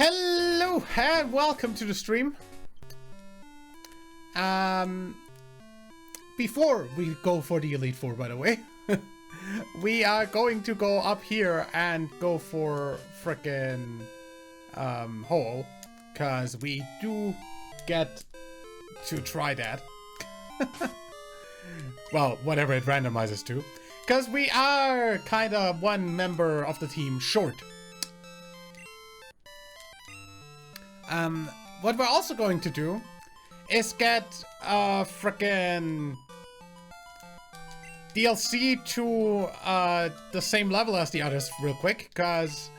Hello and welcome to the stream. Before we go for the Elite Four, by the way, we are going to go up here and go for frickin' Ho-Oh, cause we do get to try that. Well, whatever it randomizes to, cause we are kind of one member of the team short. What we're also going to do is get frickin' DLC to the same level as the others real quick, cause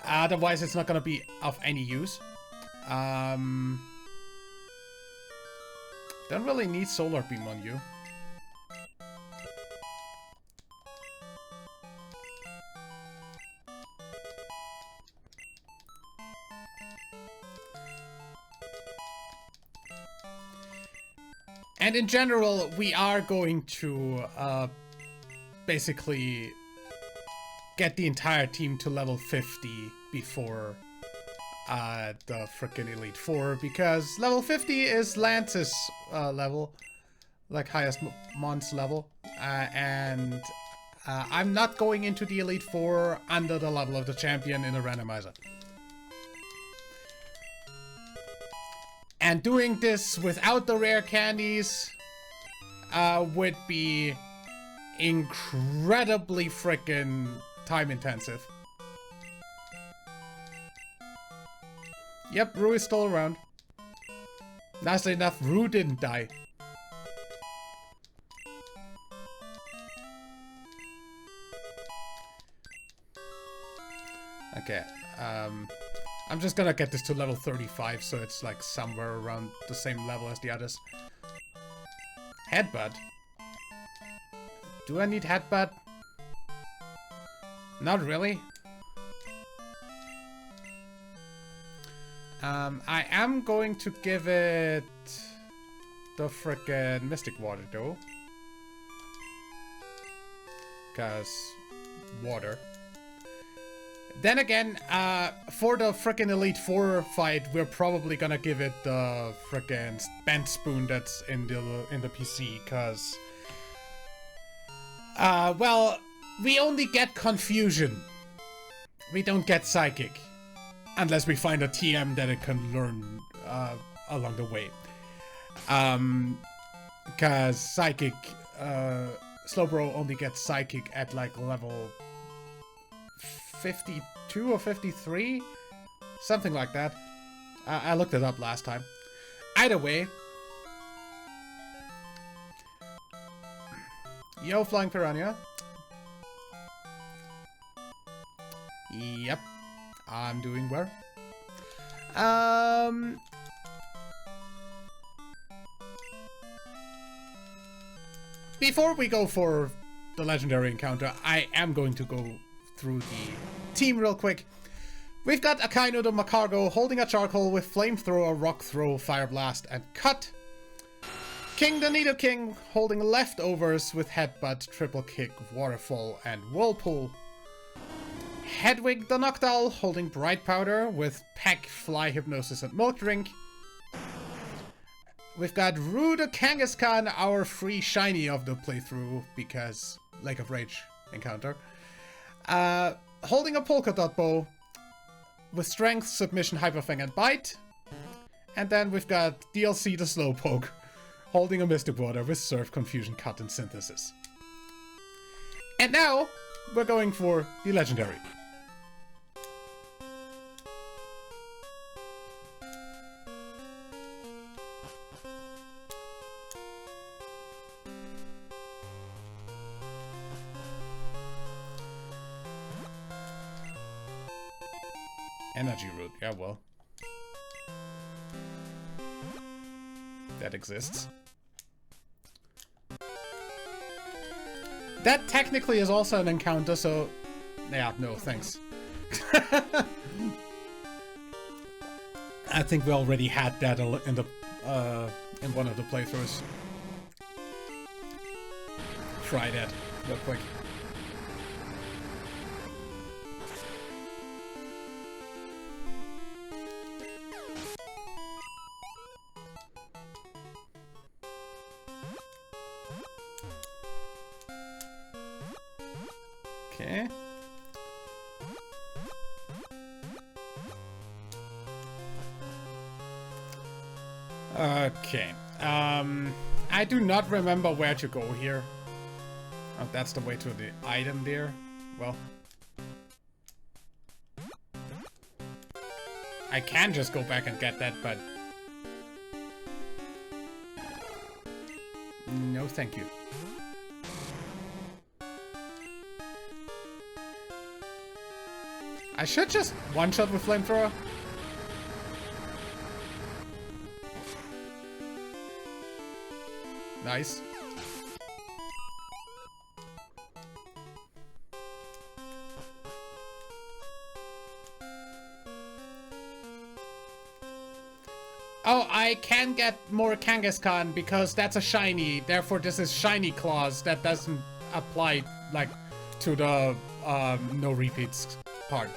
otherwise it's not gonna be of any use. Don't really need Solar Beam on you. And in general, we are going to basically get the entire team to level 50 before the frickin' Elite Four, because level 50 is Lance's level, like highest Mon's level, and I'm not going into the Elite Four under the level of the champion in a randomizer. And doing this without the rare candies would be incredibly frickin' time intensive. Yep, Rue is still around. Nicely enough, Rue didn't die. Okay, I'm just gonna get this to level 35, so it's like somewhere around the same level as the others. Headbutt? Do I need Headbutt? Not really. I am going to give it the frickin' Mystic Water though. Cause water. Then again, for the frickin' Elite Four fight, we're probably gonna give it the frickin' bent spoon that's in the PC, cause well, we only get confusion. We don't get psychic, unless we find a TM that it can learn along the way. Cause psychic, Slowbro only gets psychic at like level 52 or 53? Something like that. I looked it up last time. Either way. Yo, Flying Piranha. Yep. I'm doing well. Before we go for the legendary encounter, I am going to go through the team real quick. We've got Akainu the Macargo holding a charcoal with flamethrower, rock throw, fire blast, and cut. King the Nido King holding leftovers with headbutt, triple kick, waterfall, and whirlpool. Hedwig the Noctowl holding bright powder with peck, fly hypnosis, and milk drink. We've got Rue the Kangaskhan, our free shiny of the playthrough, because Lake of Rage encounter. Holding a polka dot bow with strength, submission, hyperfang, and bite. And then we've got DLC the Slowpoke holding a Mystic Water with surf, confusion, cut, and synthesis. And now we're going for the legendary. Energy root, yeah, well. That exists. That technically is also an encounter, so... yeah, no, thanks. I think we already had that in one of the playthroughs. Try that real quick. Okay. Okay. I do not remember where to go here. Oh, that's the way to the item there. Well. I can just go back and get that, but... No, thank you. I should just one-shot with flamethrower. Nice. Oh, I can get more Kangaskhan because that's a shiny. Therefore, this is shiny claws. That doesn't apply, like, to the no repeats part.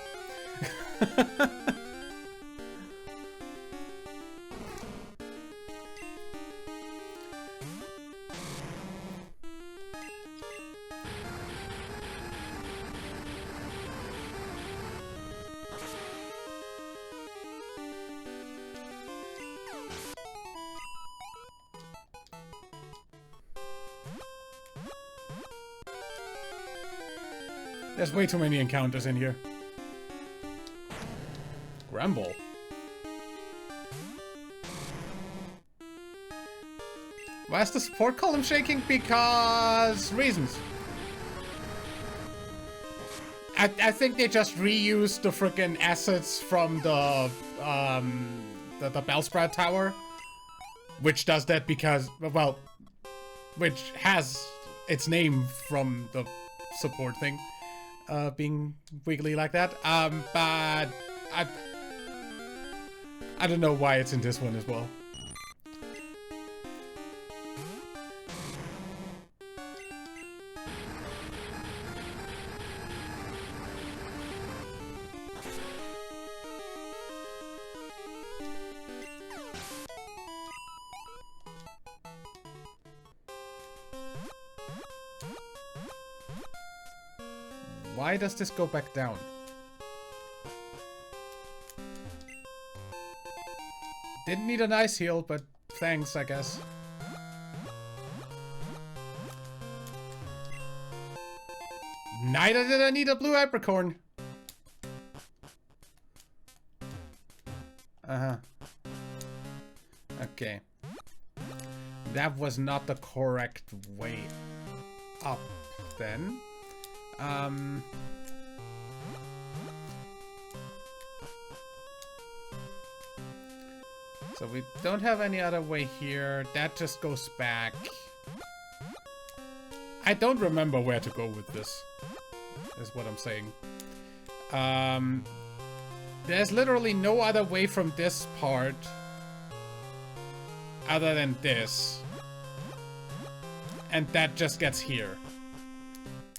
There's way too many encounters in here. Gramble. Why is the support column shaking? Because reasons. I think they just reused the frickin' assets from the Bellsprout Tower, which does that because, well, which has its name from the support thing. Being wiggly like that. But I don't know why it's in this one as well. Why does this go back down? Didn't need an ice heal, but thanks, I guess. Neither did I need a blue apricorn. Uh-huh. Okay. That was not the correct way up, then. So we don't have any other way here. That just goes back. I don't remember where to go with this, is what I'm saying. There's literally no other way from this part other than this. And that just gets here.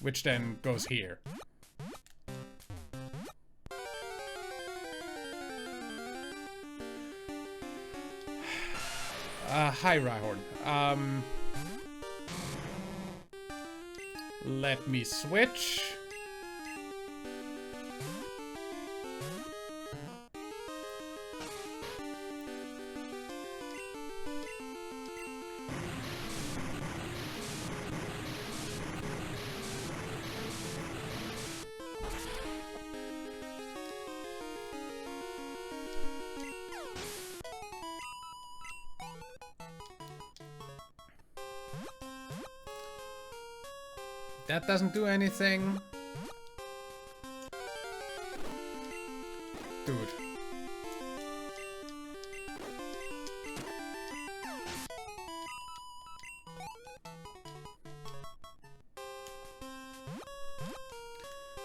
Which then goes here. Hi, Rhyhorn. Let me switch. That doesn't do anything. Dude.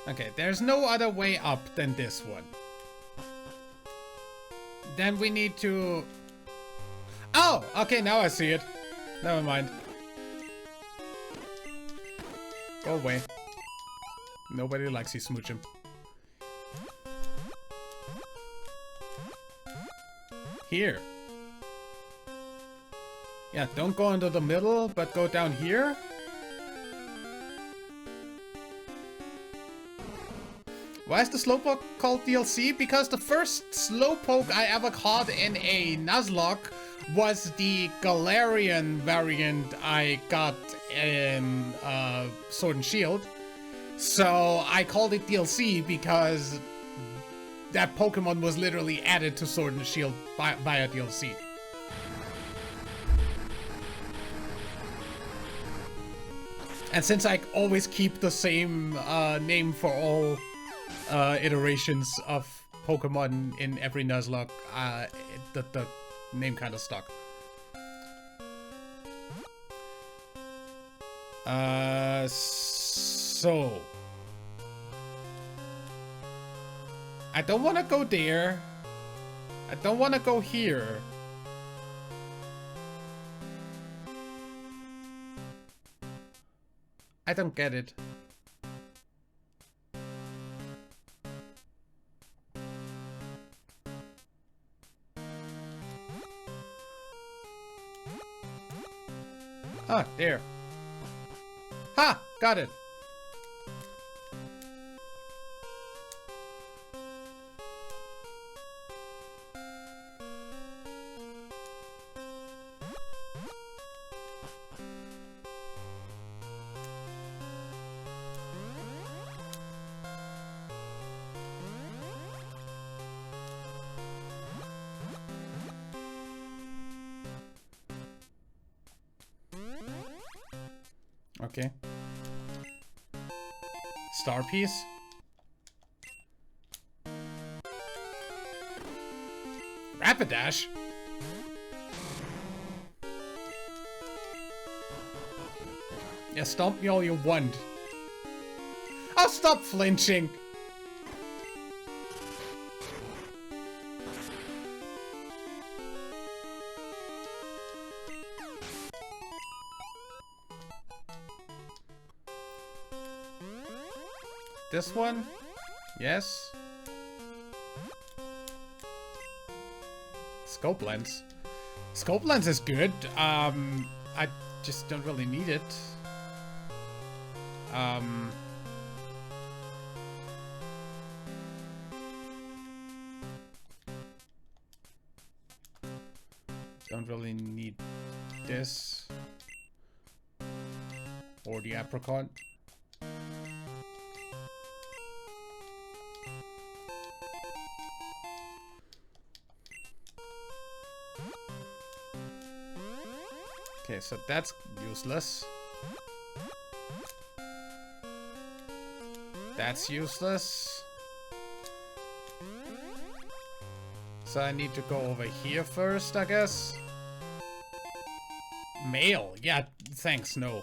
Okay, there's no other way up than this one. Then we need to... Oh! Okay, now I see it. Never mind. Go away. Nobody likes you smooch him. Here. Yeah, don't go into the middle, but go down here. Why is the Slowpoke called DLC? Because the first Slowpoke I ever caught in a Nuzlocke was the Galarian variant I got in Sword and Shield. So I called it DLC because that Pokemon was literally added to Sword and Shield via DLC. And since I always keep the same name for all iterations of Pokemon in every Nuzlocke, the name kind of stuck. So I don't want to go there. I don't want to go here. I don't get it. Ah, there. Ha! Got it. Okay. Star piece. Rapidash. Yeah, stomp me all you want. I'll stop flinching. This one? Yes. Scope lens. Scope lens is good. I just don't really need it. Don't really need this. Or the apricot. Okay, so that's useless. That's useless. So I need to go over here first, I guess. Mail. Yeah, thanks, no.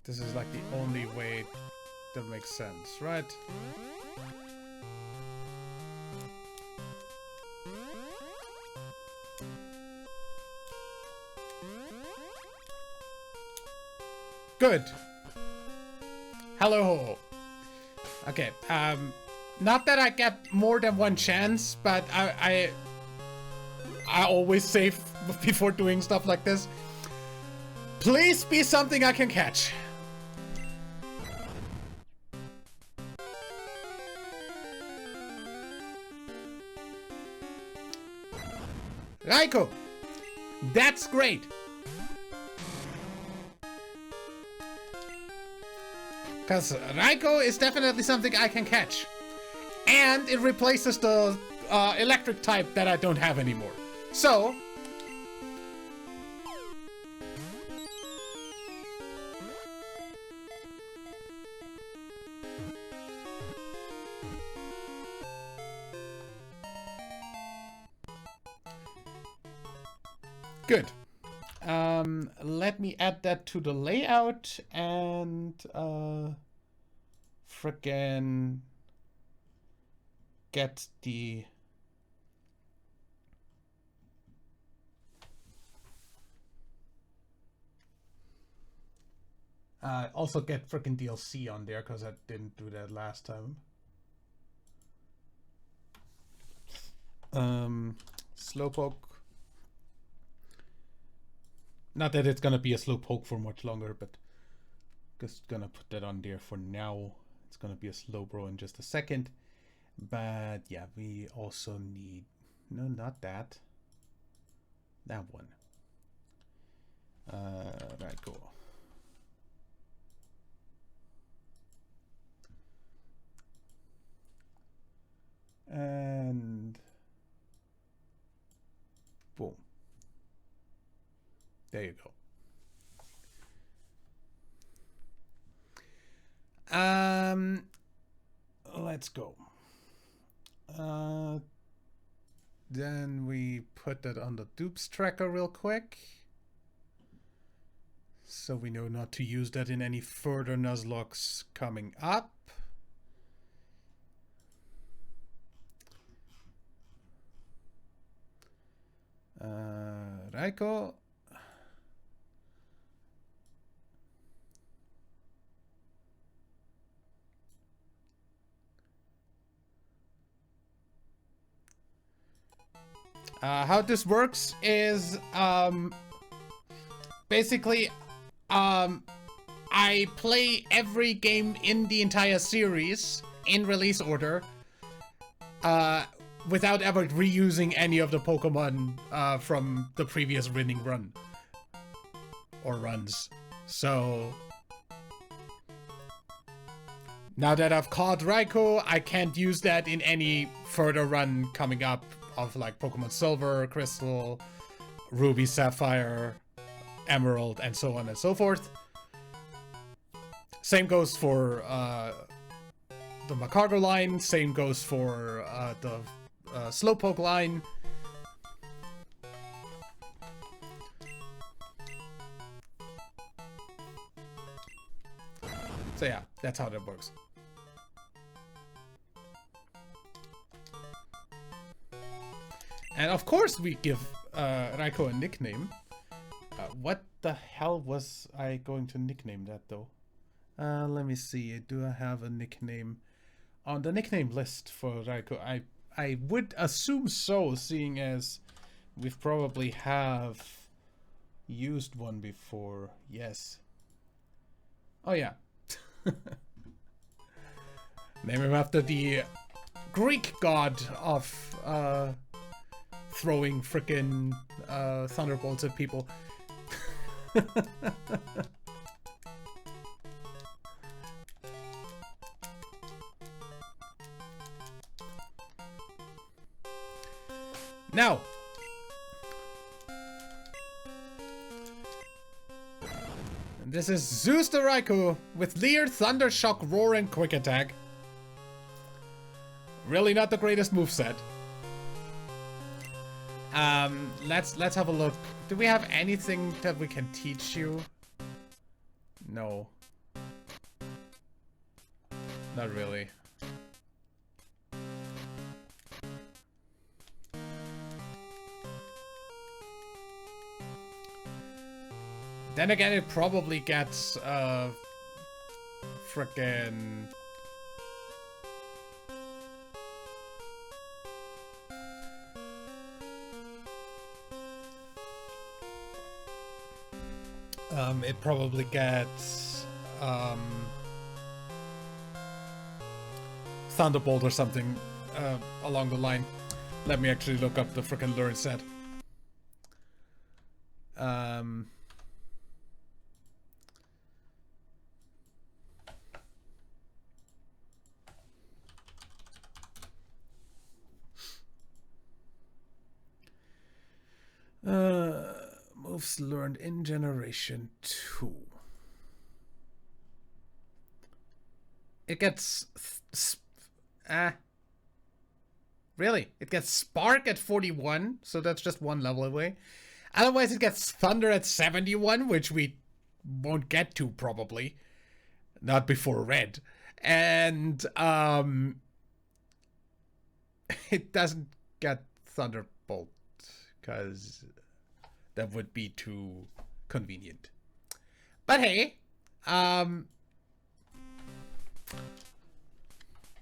This is like the only way that makes sense, right? Good. Hello. Okay, not that I get more than one chance, but I always save before doing stuff like this. Please be something I can catch. Raikou! That's great! Because Raikou is definitely something I can catch. And it replaces the electric type that I don't have anymore. So... good. Let me add that to the layout and frickin' get the also get frickin' DLC on there because I didn't do that last time. Slowpoke. Not that it's gonna be a Slowpoke for much longer, but just gonna put that on there for now. It's gonna be a Slowbro in just a second. But yeah, we also need... No, not that. That one. Right, cool. And... boom. There you go. Let's go. Then we put that on the dupes tracker real quick, so we know not to use that in any further Nuzlockes coming up. Raikou. How this works is, basically, I play every game in the entire series in release order, without ever reusing any of the Pokemon, from the previous winning run. Or runs. So... now that I've caught Raikou, I can't use that in any further run coming up of like Pokemon Silver, Crystal, Ruby, Sapphire, Emerald, and so on and so forth. Same goes for the Magcargo line, same goes for the Slowpoke line. So yeah, that's how that works. And of course we give Raikou a nickname. What the hell was I going to nickname that though? Let me see. Do I have a nickname on the nickname list for Raikou? I would assume so, seeing as we've probably have used one before. Yes. Oh yeah. Name him after the Greek god of throwing frickin' thunderbolts at people. Now, this is Zeus the Raikou with Leer, Thunder Shock, Roar, and Quick Attack. Really not the greatest moveset. Let's have a look. Do we have anything that we can teach you? No. Not really. Then again, it probably gets, frickin'... it probably gets, Thunderbolt or something, along the line. Let me actually look up the frickin' learn set. Moves learned in Generation 2. It gets... really? It gets Spark at 41, so that's just one level away. Otherwise it gets Thunder at 71, which we won't get to, probably. Not before Red. And, it doesn't get Thunderbolt, because... that would be too convenient. But hey,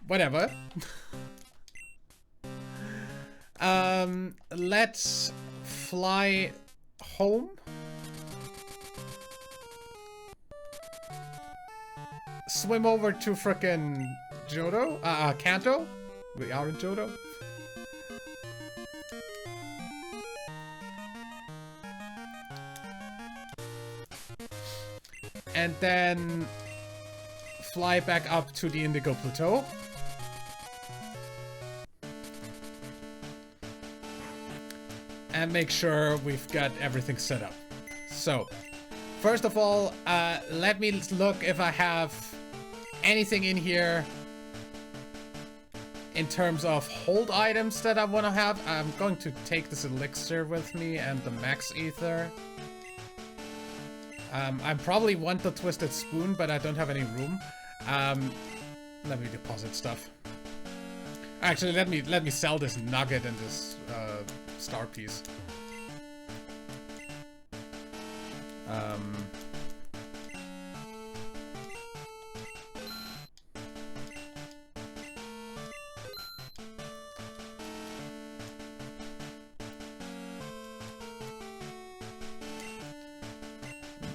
whatever. Let's fly home. Swim over to frickin' Kanto. We are in Johto. And then fly back up to the Indigo Plateau. And make sure we've got everything set up. So, first of all, let me look if I have anything in here in terms of hold items that I want to have. I'm going to take this elixir with me and the max ether. I probably want the twisted spoon, but I don't have any room. Let me deposit stuff. Actually, let me sell this nugget and this star piece.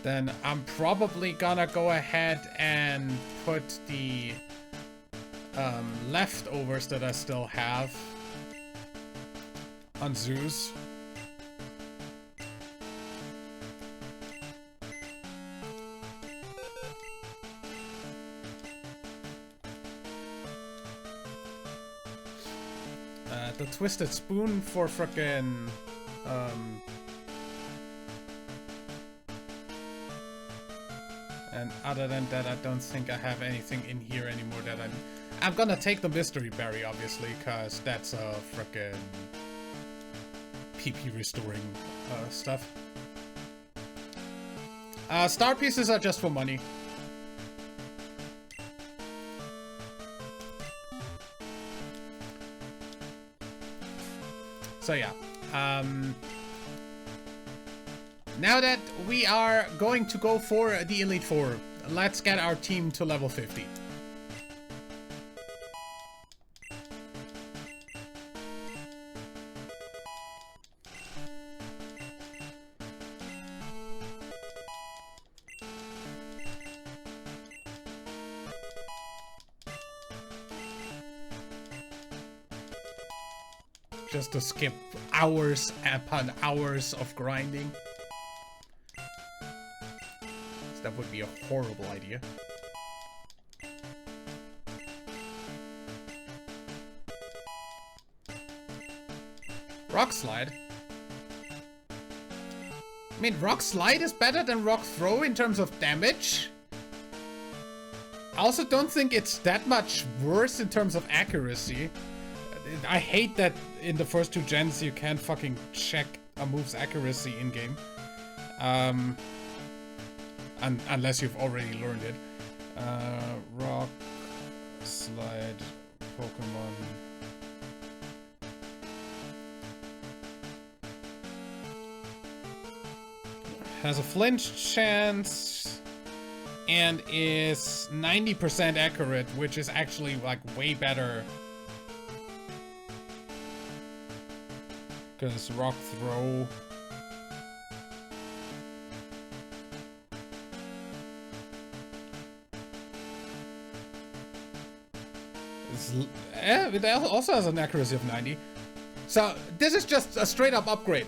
Then I'm probably gonna go ahead and put the leftovers that I still have on Zeus. The twisted spoon for frickin' and other than that, I don't think I have anything in here anymore that I'm gonna take the mystery berry, obviously, cause that's a frickin' PP restoring stuff. Star pieces are just for money. So yeah, now that we are going to go for the Elite Four, let's get our team to level 50. Just to skip hours upon hours of grinding. That would be a horrible idea. Rock Slide? I mean, Rock Slide is better than Rock Throw in terms of damage. I also don't think it's that much worse in terms of accuracy. I hate that in the first two gens you can't fucking check a move's accuracy in-game. Unless you've already learned it. Rock Slide Pokemon. Has a flinch chance and is 90% accurate, which is actually like way better. Because Rock Throw it also has an accuracy of 90. So this is just a straight up upgrade.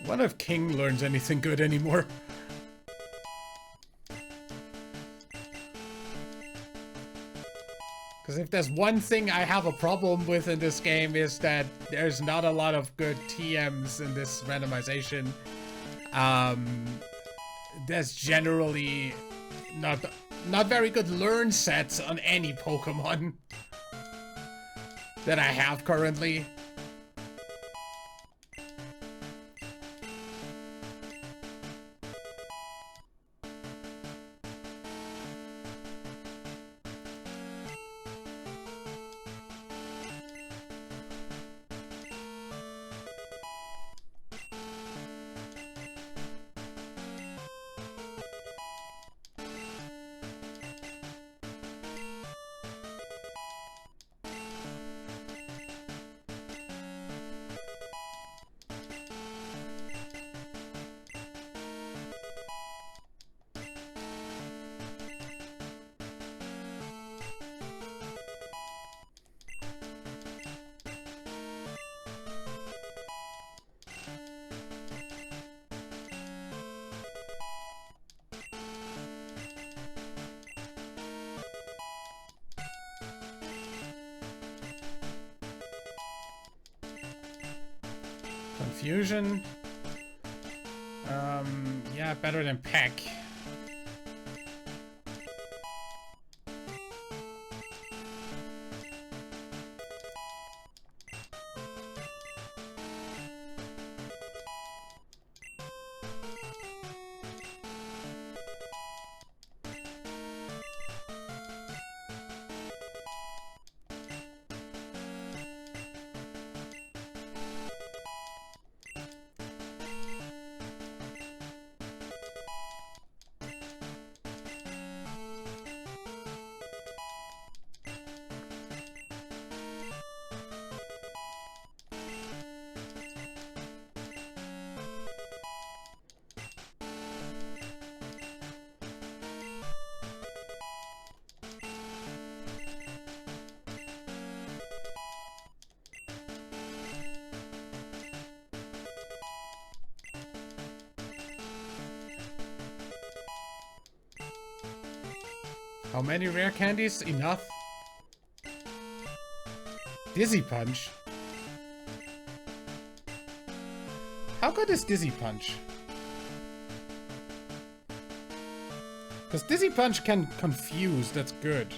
I wonder if King learns anything good anymore. Because if there's one thing I have a problem with in this game is that there's not a lot of good TMs in this randomization. There's generally not very good learn sets on any Pokemon that I have currently. Confusion. Yeah, better than Peck. How many rare candies? Enough. Dizzy Punch. How good is Dizzy Punch? Because Dizzy Punch can confuse, that's good.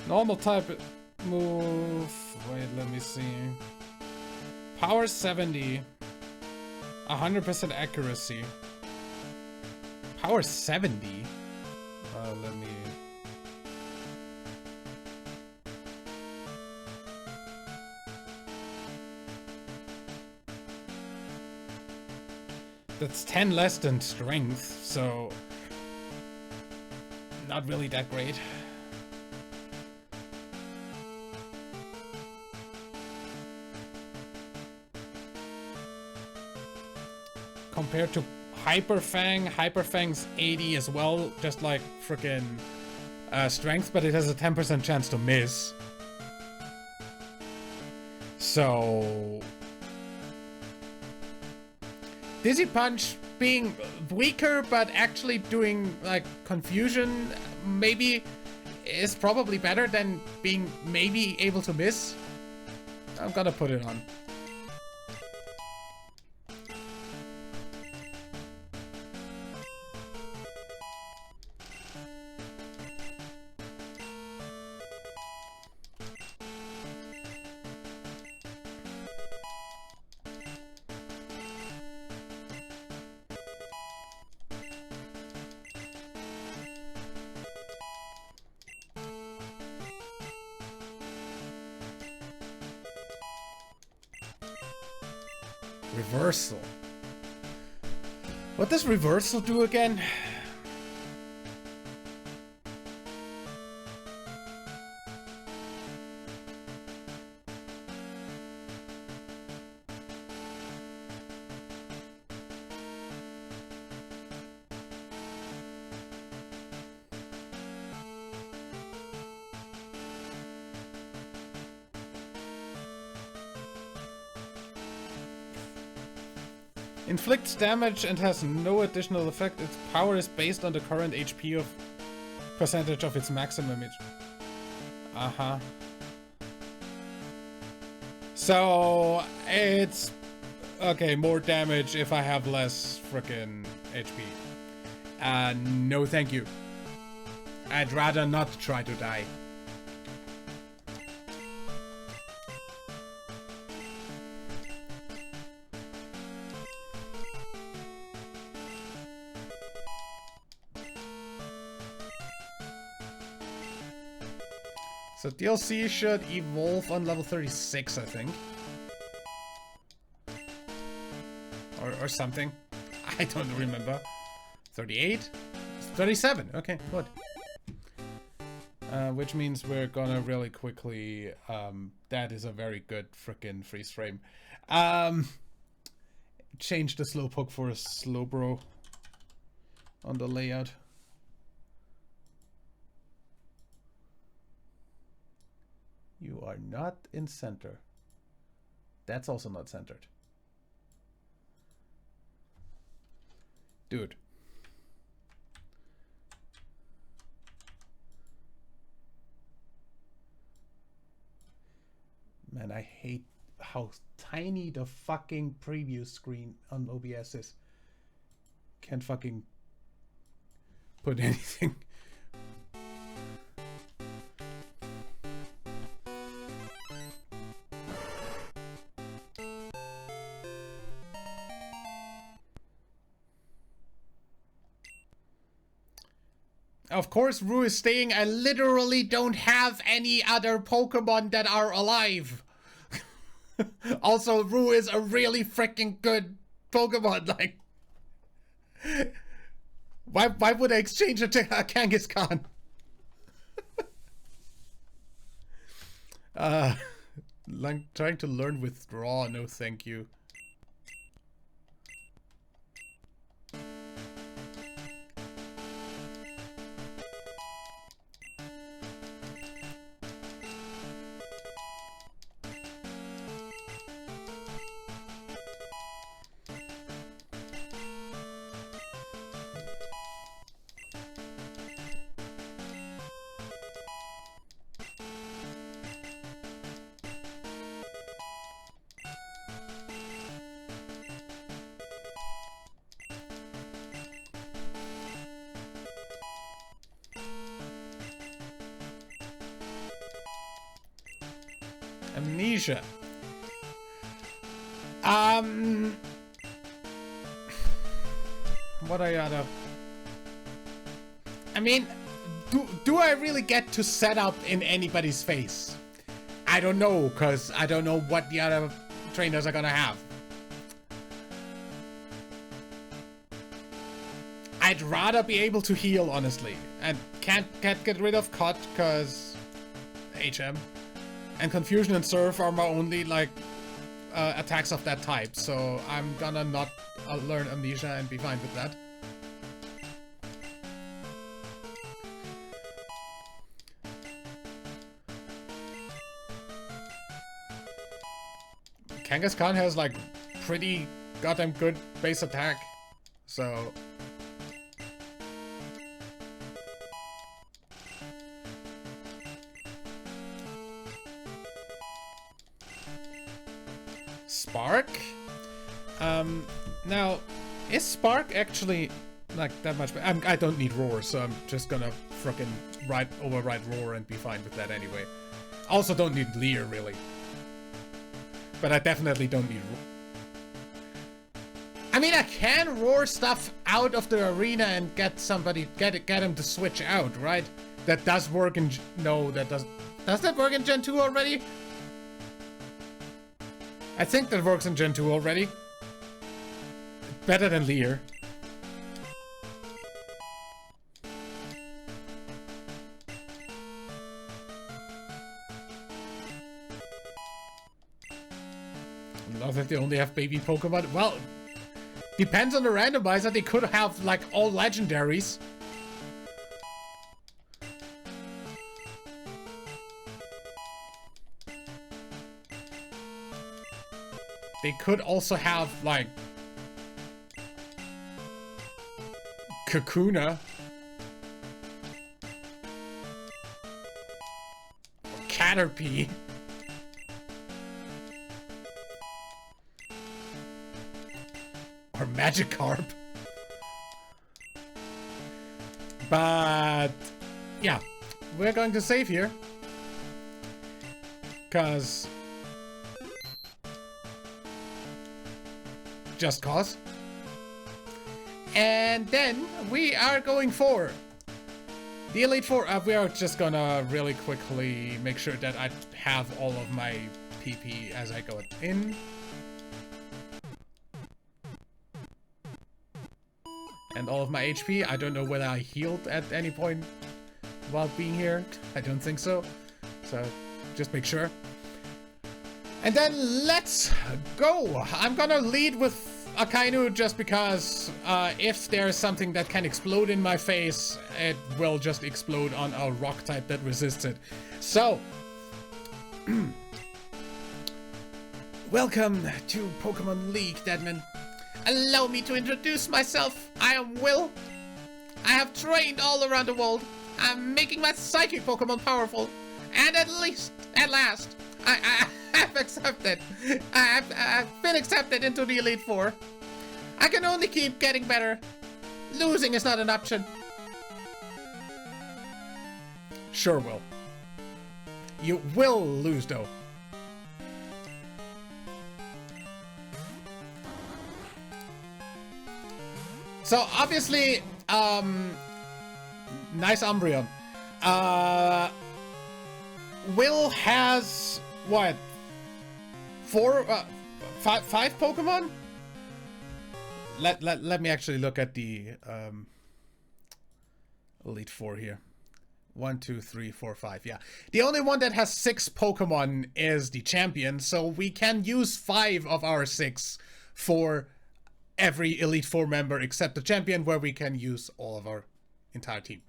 Normal type move. Wait, let me see. Power 70. 100% accuracy. Power 70? Let me... That's 10 less than strength, so... Not really that great. Compared to Hyper Fang, Hyper Fang's 80 as well, just like frickin' strength, but it has a 10% chance to miss. So... Dizzy Punch being weaker, but actually doing, like, confusion, maybe, is probably better than being maybe able to miss. I'm gonna put it on. Reversal. What does reversal do again? Inflicts damage and has no additional effect. Its power is based on the current HP of percentage of its maximum HP. Uh-huh. So it's okay, more damage if I have less frickin' HP. No thank you. I'd rather not try to die. So DLC should evolve on level 36, I think. Or something. I don't remember. 38? 37, okay, good. Which means we're gonna really quickly... that is a very good frickin' freeze frame. Change the Slowpoke for a Slowbro on the layout. You are not in center. That's also not centered. Dude. and I hate how tiny the fucking preview screen on OBS is. Can't fucking put anything. Of course, Rue is staying. I literally don't have any other Pokemon that are alive. Also, Rue is a really freaking good Pokemon. Like, why would I exchange it to a Kangaskhan? Like, trying to learn Withdraw. No, thank you. Amnesia. What I gotta... I mean, do I really get to set up in anybody's face? I don't know, because I don't know what the other trainers are gonna have. I'd rather be able to heal, honestly. And can't get rid of Cut, because... HM. And Confusion and Surf are my only, like, attacks of that type. So I'm gonna not learn Amnesia and be fine with that. Kangaskhan has, like, pretty goddamn good base attack. So... Spark? Now, is Spark actually like that much? I don't need Roar, so I'm just gonna frickin' override Roar and be fine with that anyway. Also don't need Leer, really. But I definitely don't need Roar. I mean, I can Roar stuff out of the arena and get him to switch out, right? That does work in... No, that does... Does that work in Gen 2 already? I think that works in Gen 2 already. Better than Leer. Love that they only have baby Pokemon. Well, depends on the randomizer. They could have, like, all legendaries. They could also have, like, Kakuna. Or Caterpie. Or Magikarp. But, yeah. We're going to save here. Because... Just cause. And then we are going for the Elite Four. We are just gonna really quickly make sure that I have all of my PP as I go in. And all of my HP. I don't know whether I healed at any point while being here. I don't think so. So just make sure. And then let's go! I'm gonna lead with Akainu just because if there's something that can explode in my face, it will just explode on a rock type that resists it. So, welcome to Pokemon League, Deadman. Allow me to introduce myself. I am Will. I have trained all around the world. I'm making my psychic Pokemon powerful. And at last, I I've accepted. I've been accepted into the Elite Four. I can only keep getting better. Losing is not an option. Sure will. You will lose, though. So, obviously, nice Umbreon. Will has, what? Five Pokemon? Let me actually look at the Elite Four here. 1, 2, 3, 4, 5. Yeah. The only one that has 6 Pokemon is the champion, so we can use 5 of our 6 for every Elite Four member except the champion, where we can use all of our entire team.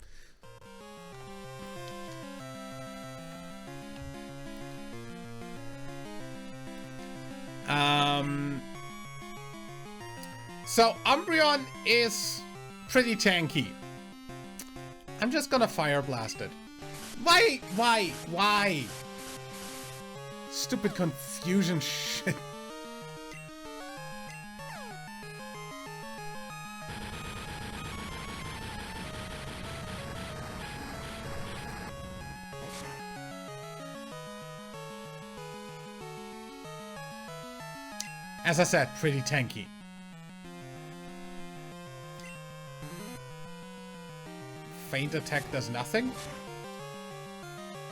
So Umbreon is pretty tanky. I'm just gonna Fire Blast it. Why? Stupid confusion shit. As I said, pretty tanky. Feint attack does nothing?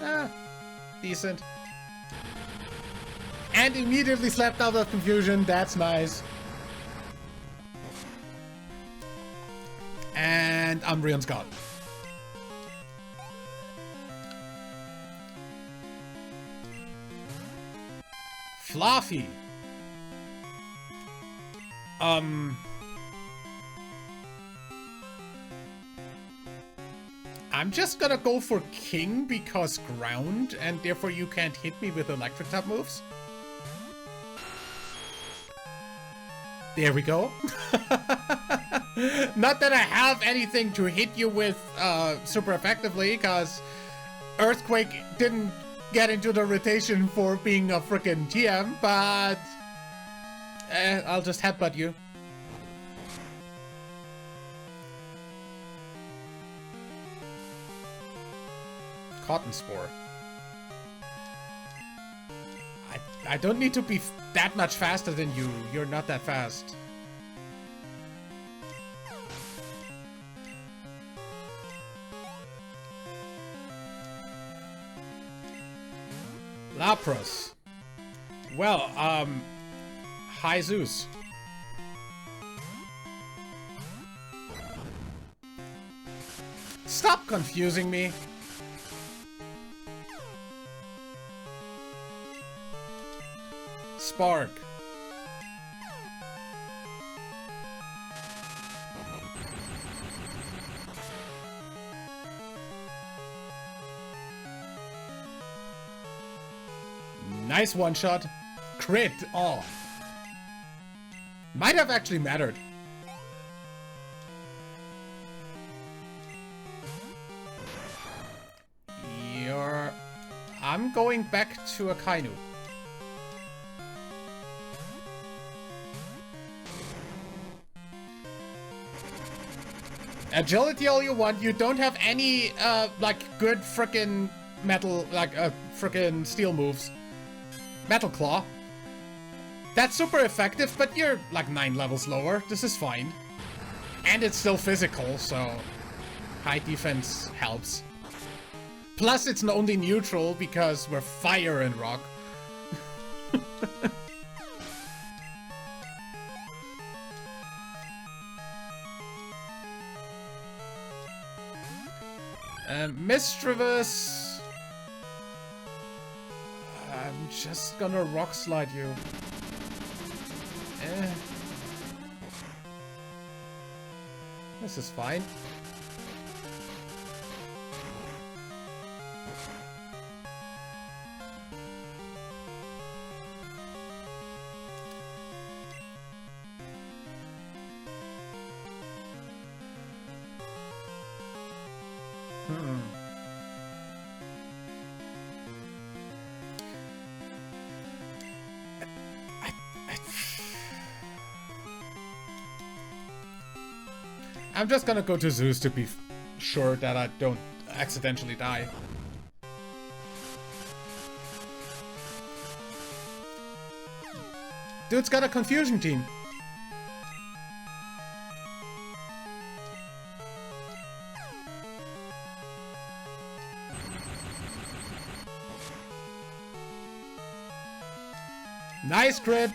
Ah, decent. And immediately slapped out of confusion, that's nice. And Umbreon's gone. Fluffy. I'm just gonna go for King because ground, and therefore you can't hit me with electric type moves. There we go. Not that I have anything to hit you with super effectively, because Earthquake didn't get into the rotation for being a freaking TM, but I'll just headbutt you. Cotton Spore. I don't need to be that much faster than you. You're not that fast. Lapras. Well, Hi Zeus. Stop confusing me. Spark. Nice one shot. Crit. Oh. Might have actually mattered. I'm going back to a Kainu. Agility all you want. You don't have any, like, good frickin' metal, like, frickin' steel moves. Metal Claw. That's super effective, but you're, like, 9 levels lower. This is fine. And it's still physical, so high defense helps. Plus, it's only neutral because we're fire and rock. Mischievous. I'm just gonna rock slide you. This is fine. I'm just gonna go to Zeus to be sure that I don't accidentally die. Dude's got a confusion team. Nice crit.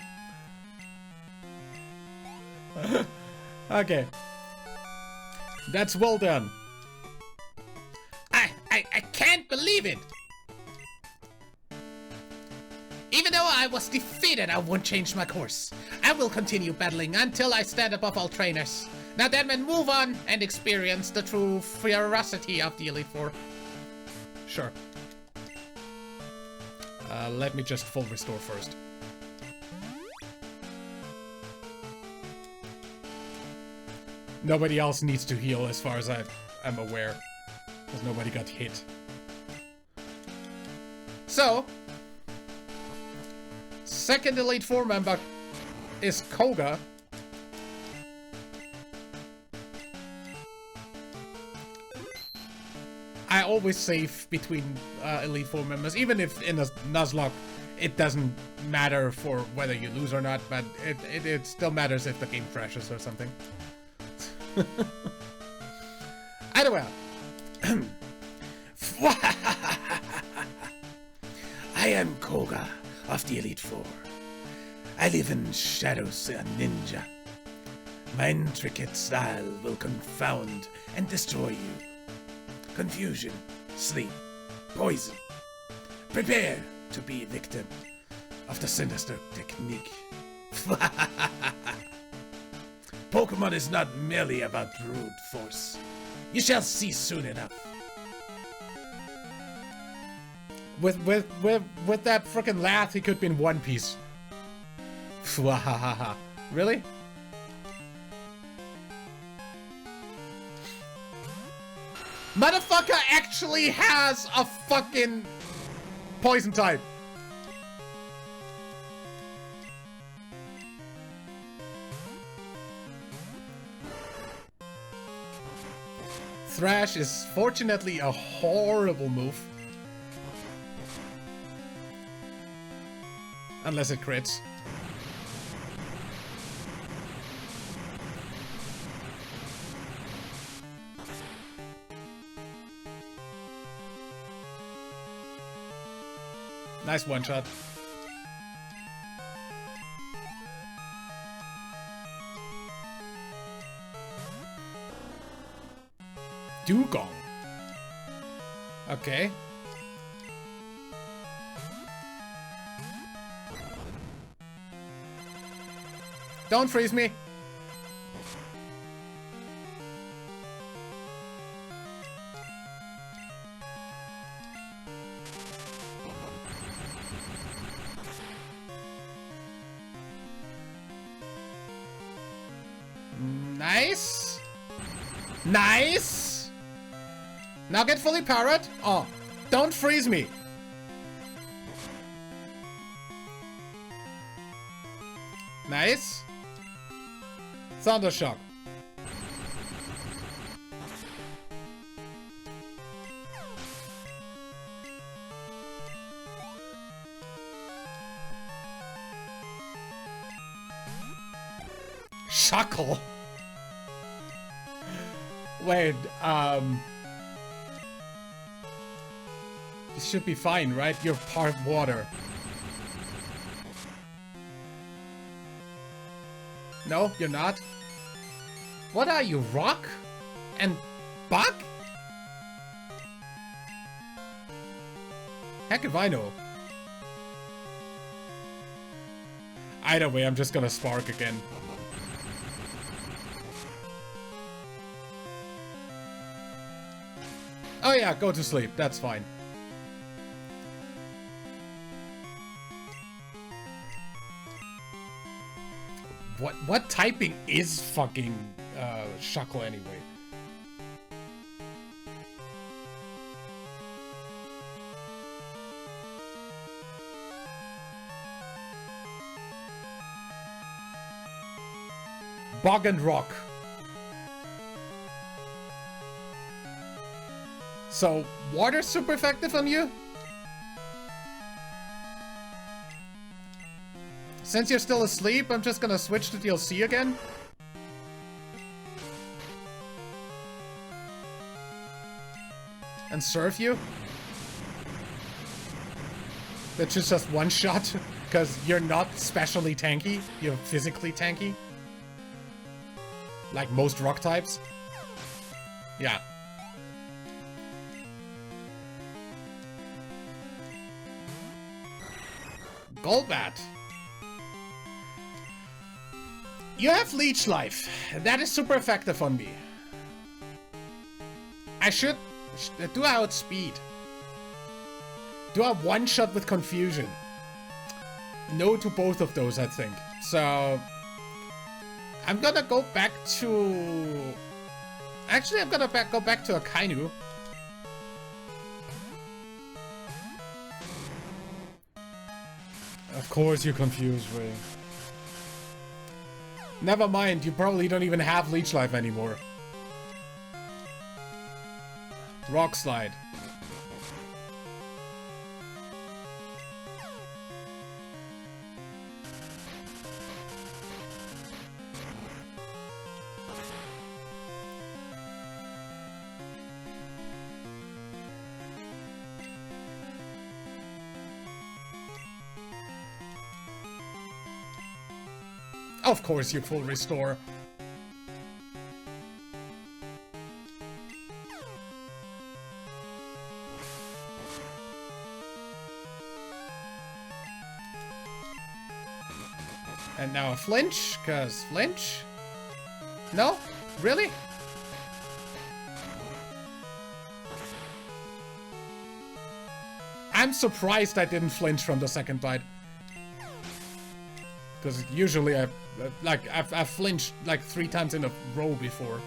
Okay. That's well done. I can't believe it. Even though I was defeated, I won't change my course. I will continue battling until I stand above all trainers. Now Deadman, move on and experience the true ferocity of the Elite Four. Sure. Let me just full restore first. Nobody else needs to heal as far as I'm aware. Because nobody got hit. So, second Elite Four member is Koga. I always save between Elite Four members, even if in a Nuzlocke it doesn't matter for whether you lose or not, but it still matters if the game crashes or something. Either way. I am Koga of the Elite Four. I live in shadows, a ninja. My intricate style will confound and destroy you. Confusion, sleep, poison. Prepare to be a victim of the sinister technique. Pokemon is not merely about brute force. You shall see soon enough. With that frickin' laugh, he could be in One Piece. Really? Motherfucker actually has a fucking poison type. Thrash is fortunately a horrible move. Unless it crits. Nice one shot. Dugong. Okay. Don't freeze me. Nice. Nice. Now get fully powered. Oh, don't freeze me. Nice. Thunder Shock. Shuckle. Wait, this should be fine, right? You're part water. No, you're not. What are you, rock? And bug? Heck if I know. Either way, I'm just gonna spark again. Oh yeah, go to sleep. That's fine. What typing is fucking Shuckle anyway? Bog and rock. So, water's super effective on you? Since you're still asleep, I'm just gonna switch to DLC again. And serve you. That's just one shot, because you're not specially tanky, you're physically tanky. Like most rock types. Yeah. Golbat. You have Leech Life. That is super effective on me. I should... Do I outspeed? Do I one-shot with Confusion? No to both of those, I think. So... I'm gonna go back to... Actually, I'm gonna go back to Akainu. Of course you're confused, Ray. Never mind, you probably don't even have Leech Life anymore. Rock Slide. Of course you full restore. And now a flinch, cause flinch? No? Really? I'm surprised I didn't flinch from the second bite. Because usually I've flinched like 3 times in a row before.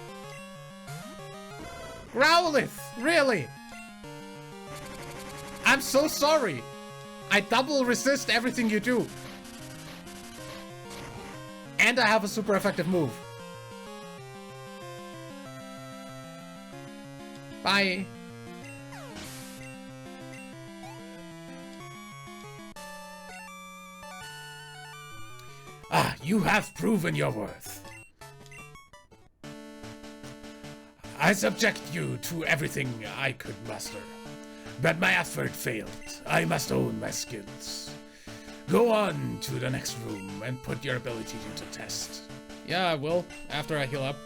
Growlithe! Really? I'm so sorry. I double resist everything you do. And I have a super effective move. Bye. Ah, you have proven your worth. I subject you to everything I could muster, but my effort failed. I must own my skills. Go on to the next room and put your ability to test. Yeah, I will, after I heal up.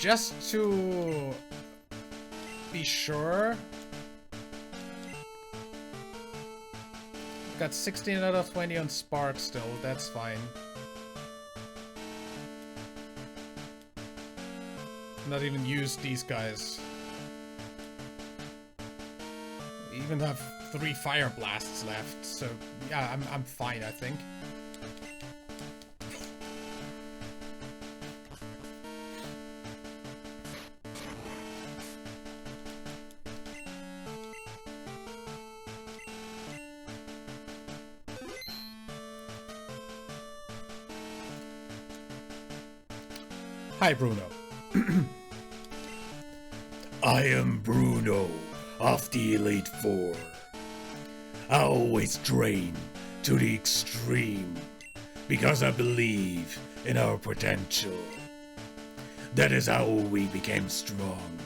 Just to be sure. Got 16 out of 20 on Spark still, that's fine. Not even used these guys. We even have 3 Fire Blasts left, so yeah, I'm fine, I think. Hi, Bruno. I am Bruno of the Elite Four. I always train to the extreme because I believe in our potential. That is how we became strong.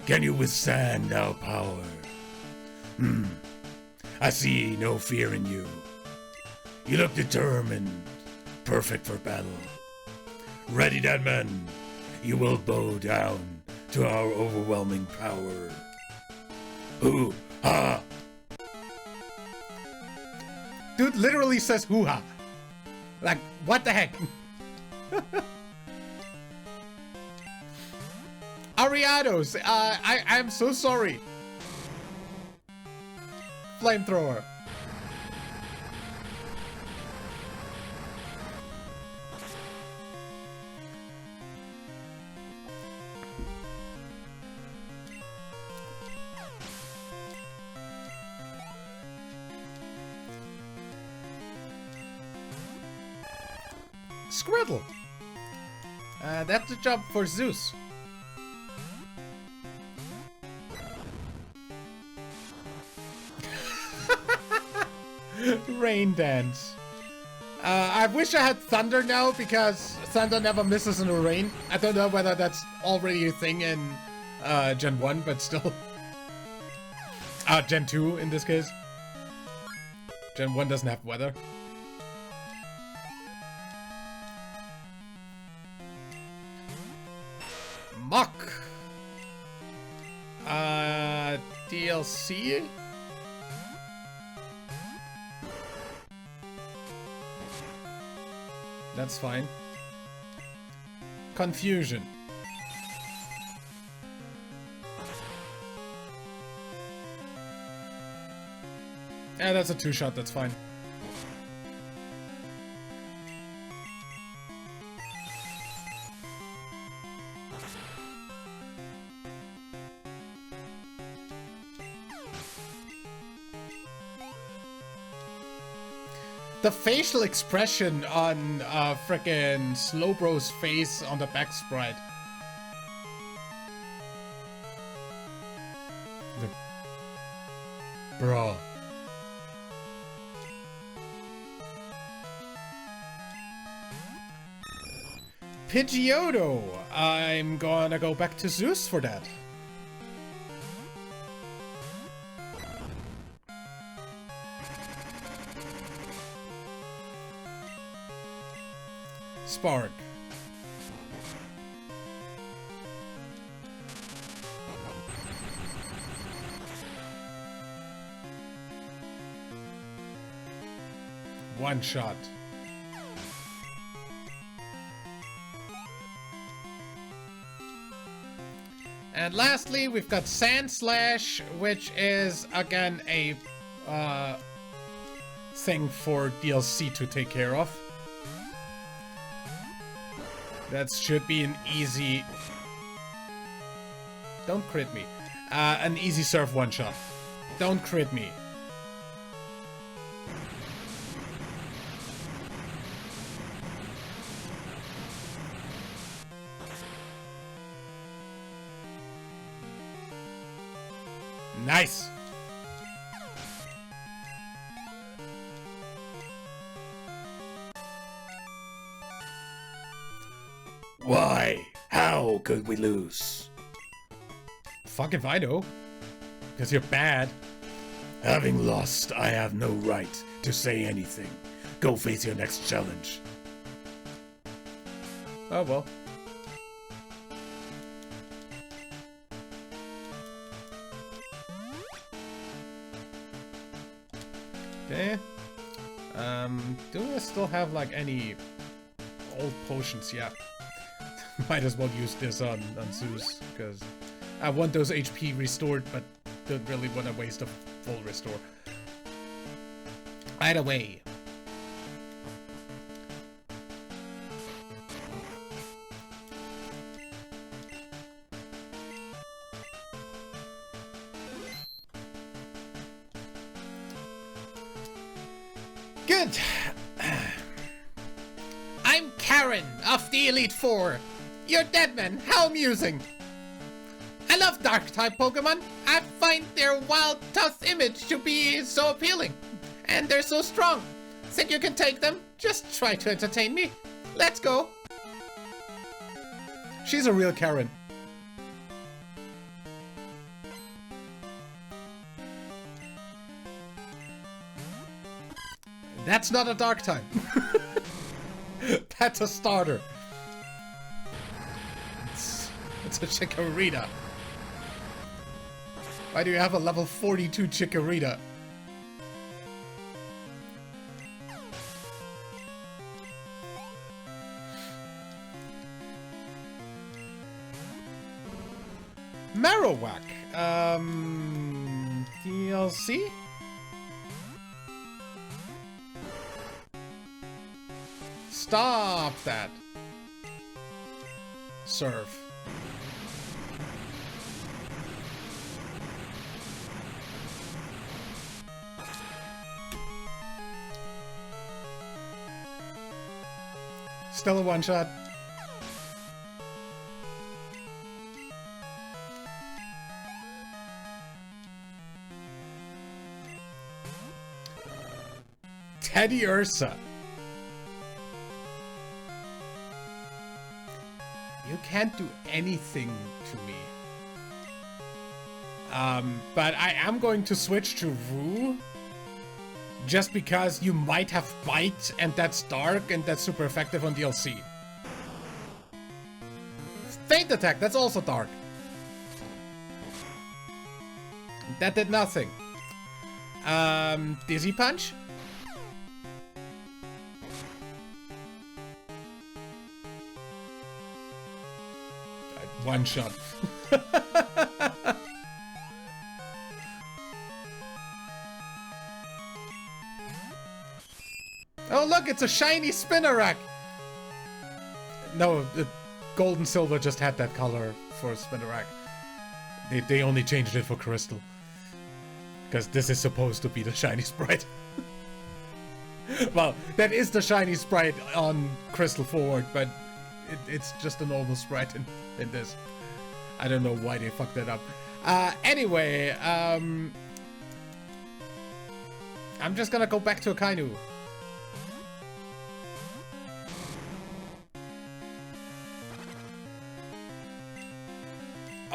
Can you withstand our power? I see no fear in you. You look determined, perfect for battle. Ready, Deadman. You will bow down to our overwhelming power. Hoo ha! Dude literally says hoo-ha. Like, what the heck? Ariados, I'm so sorry. Flamethrower. Squirtle. That's the job for Zeus. Rain dance. I wish I had Thunder now, because Thunder never misses in the rain. I don't know whether that's already a thing in Gen 1, but still. Gen 2 in this case. Gen 1 doesn't have weather. Muck. DLC? That's fine. Confusion. Yeah, that's a two-shot, that's fine. The facial expression on frickin' Slowbro's face on the back sprite. Bro. Pidgeotto. I'm gonna go back to Zeus for that. Spark. One shot. And lastly, we've got Sand Slash, which is again a thing for DLC to take care of. That should be an easy... Don't crit me. An easy serve one-shot. Don't crit me. Nice! Why? How could we lose? Fuck if I know. Because you're bad. Having lost, I have no right to say anything. Go face your next challenge. Oh well. Okay. Do I still have like any old potions? Yeah. Might as well use this on Zeus, because I want those HP restored, but don't really want to waste a full restore. Either way. Good! I'm Karen of the Elite Four. You're Deadman, how amusing! I love Dark-type Pokemon. I find their wild, tough image to be so appealing. And they're so strong. Think you can take them? Just try to entertain me. Let's go. She's a real Karen. That's not a Dark-type. That's a starter. It's a Chikorita. Why do you have a level 42 Chikorita? Marowak. DLC? Stop that. Serve. Still a one-shot. Teddy Ursa. You can't do anything to me. But I am going to switch to Rue. Just because you might have Bite, and that's dark, and that's super effective on DLC. Feint Attack, that's also dark. That did nothing. Dizzy Punch? One shot. Oh look, it's a shiny Spinnerack! No, the gold and silver just had that color for Spinnerack. They only changed it for Crystal. Because this is supposed to be the shiny sprite. Well, that is the shiny sprite on Crystal Forward, but it's just a normal sprite in this. I don't know why they fucked that up. Anyway, I'm just gonna go back to Akainu.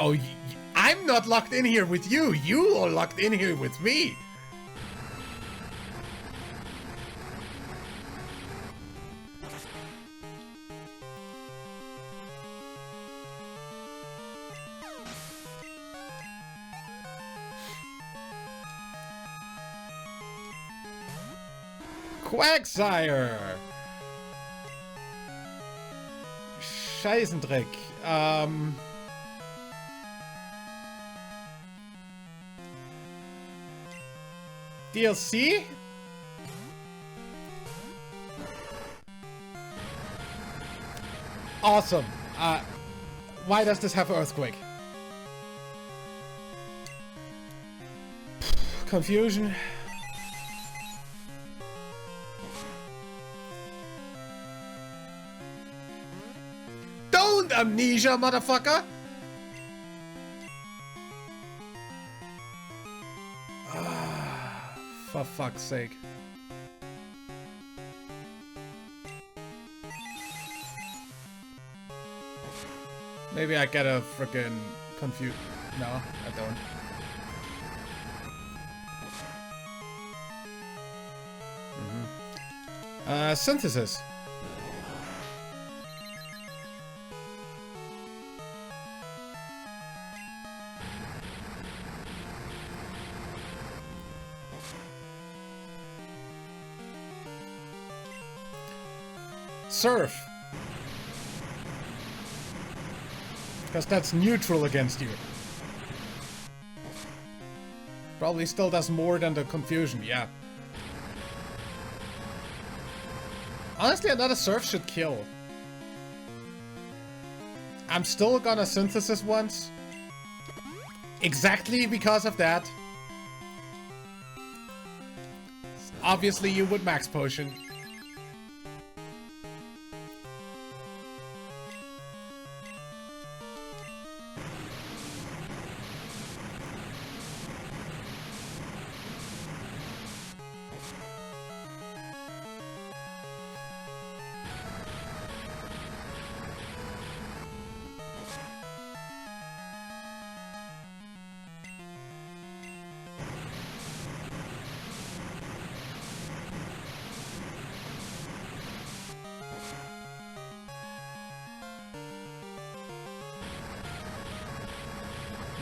Oh, I'm not locked in here with you. You are locked in here with me. Quagsire. Scheißendreck. DLC? Awesome. Why does this have Earthquake? Confusion. Don't amnesia, motherfucker! For fuck's sake. Maybe I get a frickin' confused. No, I don't. Synthesis. Surf. Because that's neutral against you. Probably still does more than the confusion, yeah. Honestly, another surf should kill. I'm still gonna synthesis once. Exactly because of that. Obviously you would max potion.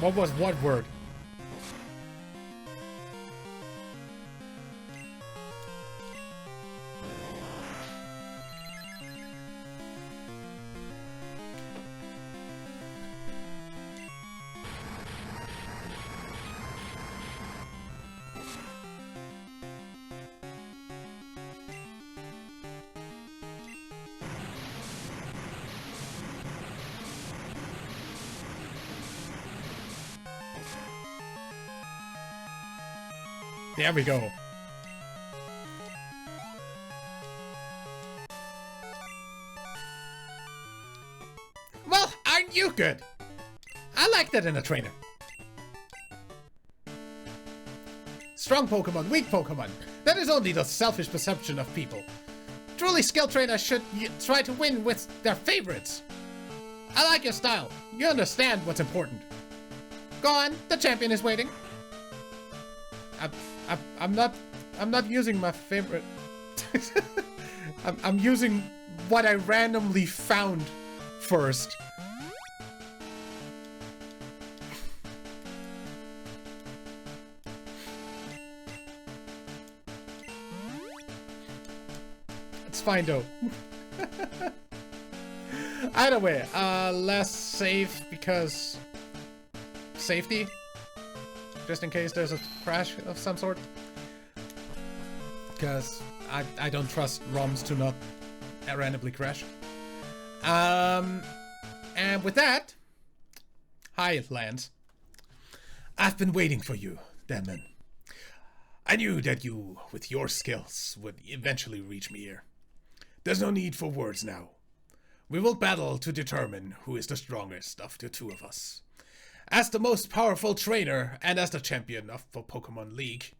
What was what word? There we go. Well, aren't you good? I like that in a trainer. Strong Pokemon, weak Pokemon. That is only the selfish perception of people. Truly skilled trainers should try to win with their favorites. I like your style. You understand what's important. Go on, the champion is waiting. I'm not using my favorite. I'm using what I randomly found first. It's fine though. Either way, less safe because safety, just in case there's a crash of some sort. Because I don't trust ROMs to not randomly crash. And with that, hi Lance. I've been waiting for you, Deadman. I knew that you, with your skills, would eventually reach me here. There's no need for words now. We will battle to determine who is the strongest of the two of us. As the most powerful trainer and as the champion of the Pokemon League,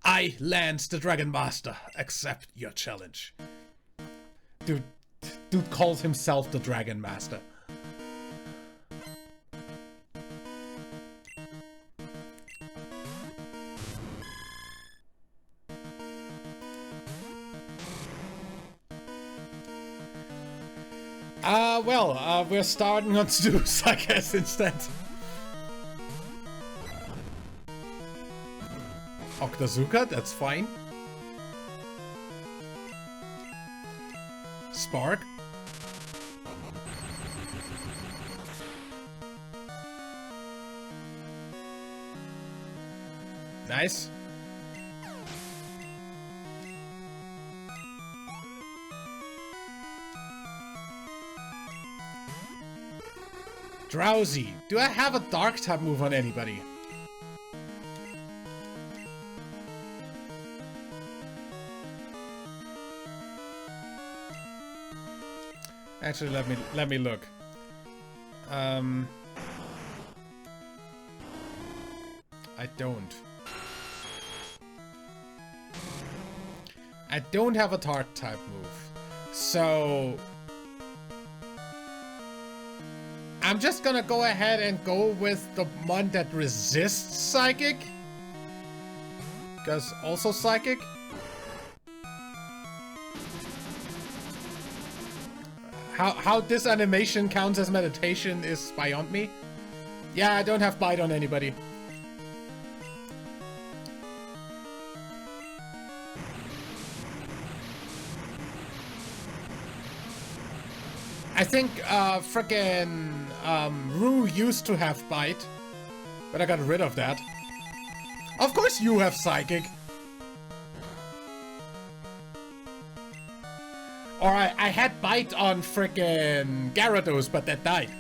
I, Lance the Dragon Master, accept your challenge. Dude calls himself the Dragon Master. We're starting on Zeus, I guess, instead. Octazooka, that's fine. Spark. Nice. Drowsy. Do I have a dark type move on anybody? Actually, let me look. I don't. I don't have a dark type move. So I'm just gonna go ahead and go with the one that resists Psychic. Because also Psychic. How this animation counts as meditation is beyond me. Yeah, I don't have bite on anybody. I think frickin' Rue used to have bite, but I got rid of that. Of course you have Psychic. Or I had bite on frickin' Gyarados, but that died.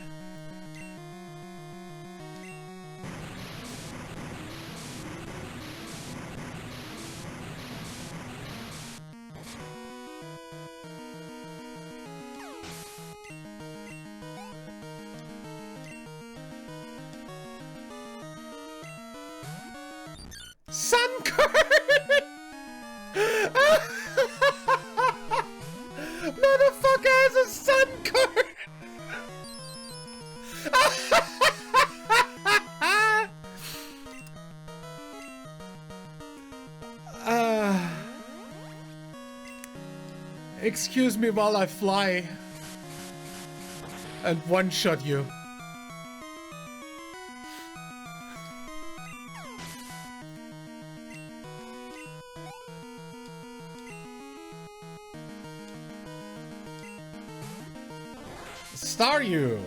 Sunkern! Motherfucker has a Sunkern! Excuse me while I fly and one-shot you. Staryu.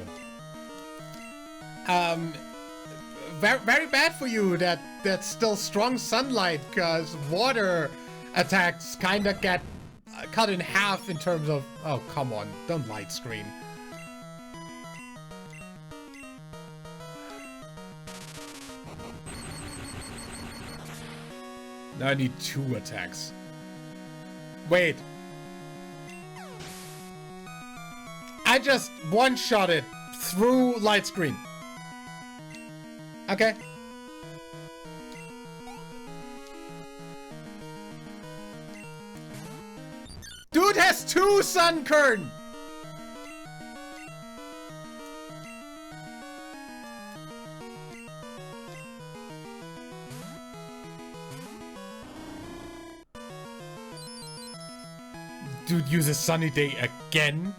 Very bad for you that that's still strong sunlight, cause water attacks kinda get cut in half in terms of. Oh, come on, don't light screen. Now I need 2 attacks. Wait. I just one-shot it through light screen. Okay. Dude has 2 Sunkern! Dude uses Sunny Day again?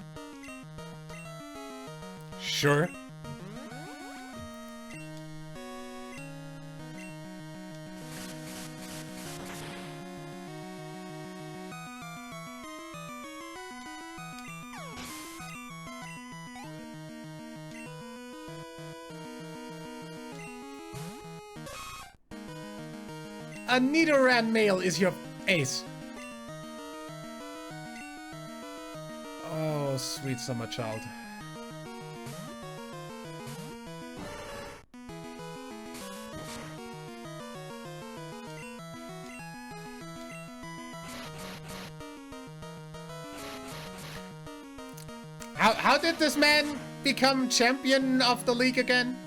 Sure. A Nidoran male is your ace. Oh, sweet summer child. How did this man become champion of the league again?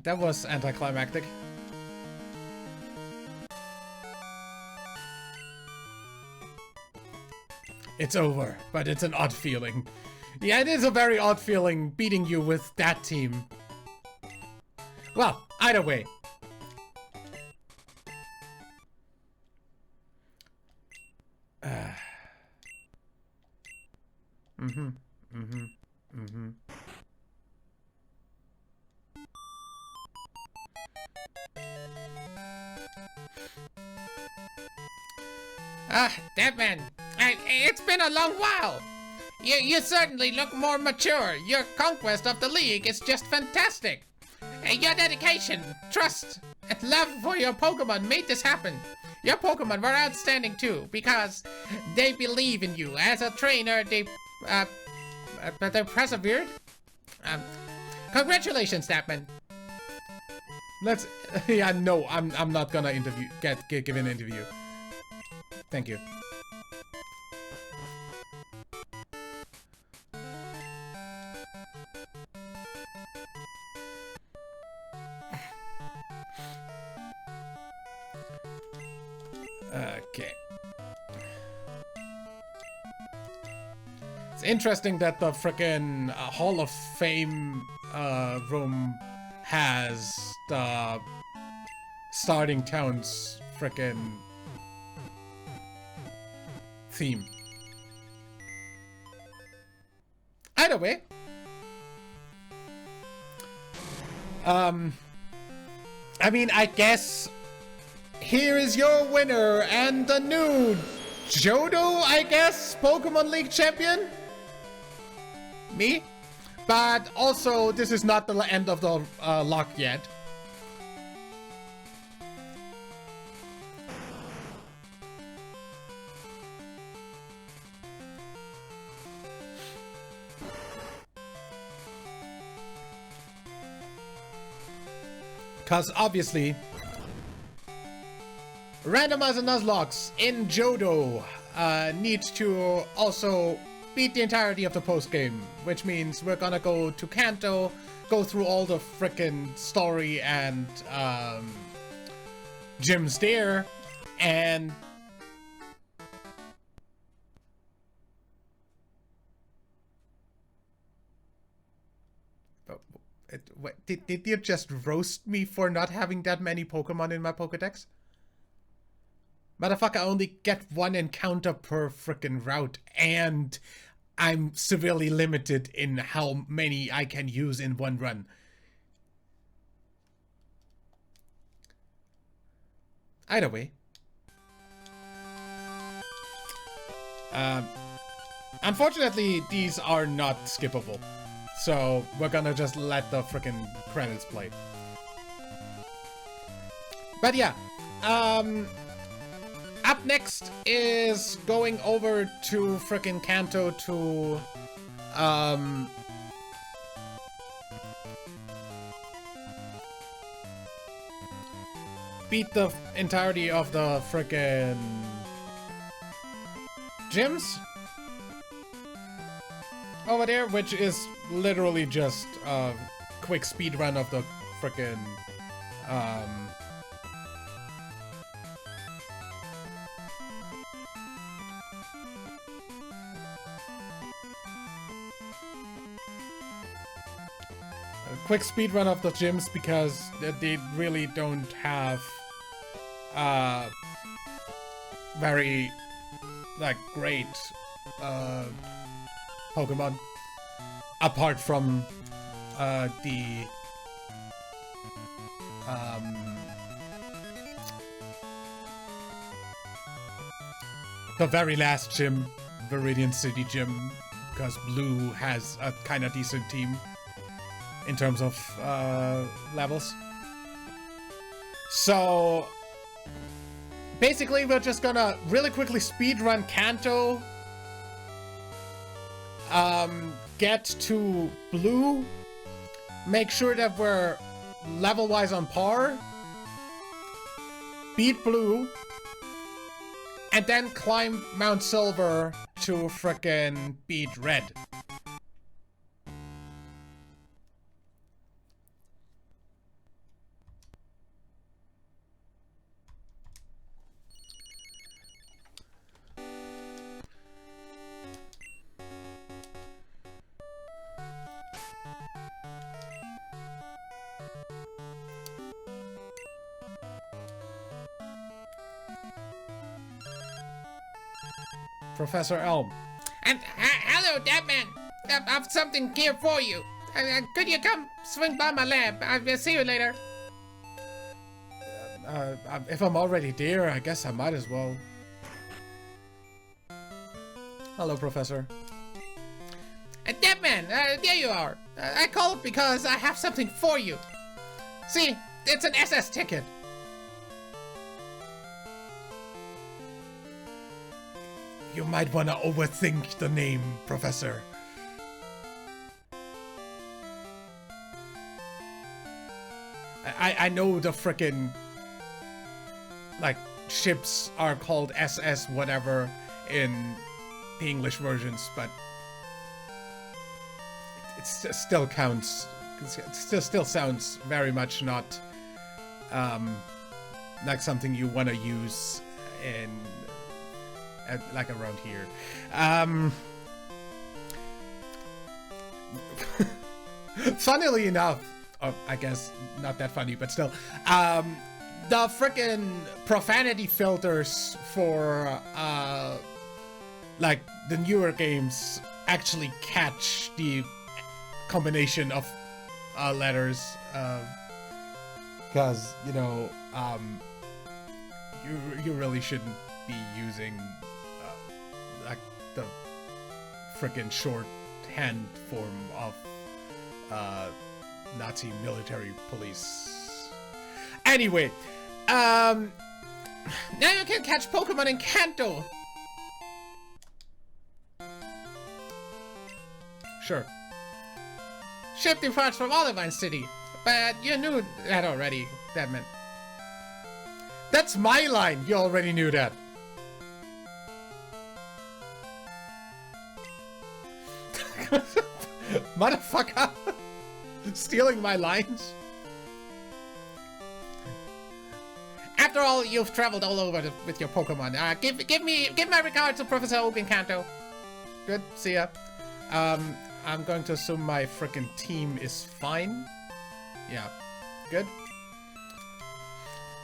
That was anticlimactic. It's over, but it's an odd feeling. Yeah, it is a very odd feeling beating you with that team. Well, either way. Deadman, it's been a long while. You certainly look more mature. Your conquest of the league is just fantastic. Your dedication, trust, and love for your Pokemon made this happen. Your Pokemon were outstanding too, because they believe in you. As a trainer, they persevered. Congratulations, Deadman. Let's. Yeah, no, I'm not gonna give an interview. Thank you. Okay. It's interesting that the frickin' Hall of Fame room has the starting town's frickin' theme. Either way. I mean, I guess here is your winner and the new Johto, I guess, Pokemon League champion? Me? But also, this is not the end of the Locke yet. Because obviously, randomizer Nuzlocke in Johto needs to also beat the entirety of the postgame, which means we're gonna go to Kanto, go through all the frickin' story and gyms there, and did you just roast me for not having that many Pokemon in my Pokedex? Motherfucker, I only get 1 encounter per frickin' route, and I'm severely limited in how many I can use in one run. Either way. Unfortunately, these are not skippable. So, we're gonna just let the frickin' credits play. But yeah, up next is going over to frickin' Kanto to, beat the entirety of the frickin' gyms over there, which is literally just a quick speed run of the frickin' quick speed run of the gyms, because they really don't have very like great Pokemon apart from the very last gym, Viridian City Gym, because Blue has a kind of decent team in terms of levels. So basically we're just gonna really quickly speedrun Kanto, get to Blue, make sure that we're level-wise on par, beat Blue, and then climb Mount Silver to frickin' beat Red. Professor Elm. And hello, Deadman. I've something here for you. Could you come swing by my lab? I'll see you later. If I'm already there, I guess I might as well. Hello, Professor. Deadman, there you are. I called because I have something for you. See, it's an SS ticket. You might want to overthink the name, Professor. I know the frickin' like ships are called SS whatever in the English versions, but it still counts. It still sounds very much not like something you want to use in like around here. Funnily enough, I guess not that funny, but still, the frickin' profanity filters for like the newer games actually catch the combination of letters, because you know, you really shouldn't be using like the frickin' shorthand form of Nazi military police. Anyway, now you can catch Pokemon in Kanto. Sure. Ship departs from Olivine City, but you knew that already, Deadman. That's my line. You already knew that. Motherfucker. Stealing my lines. After all, you've traveled all over with your Pokemon. Give my regards to Professor Oak in Kanto. Good, see ya. I'm going to assume my frickin' team is fine. Yeah, good.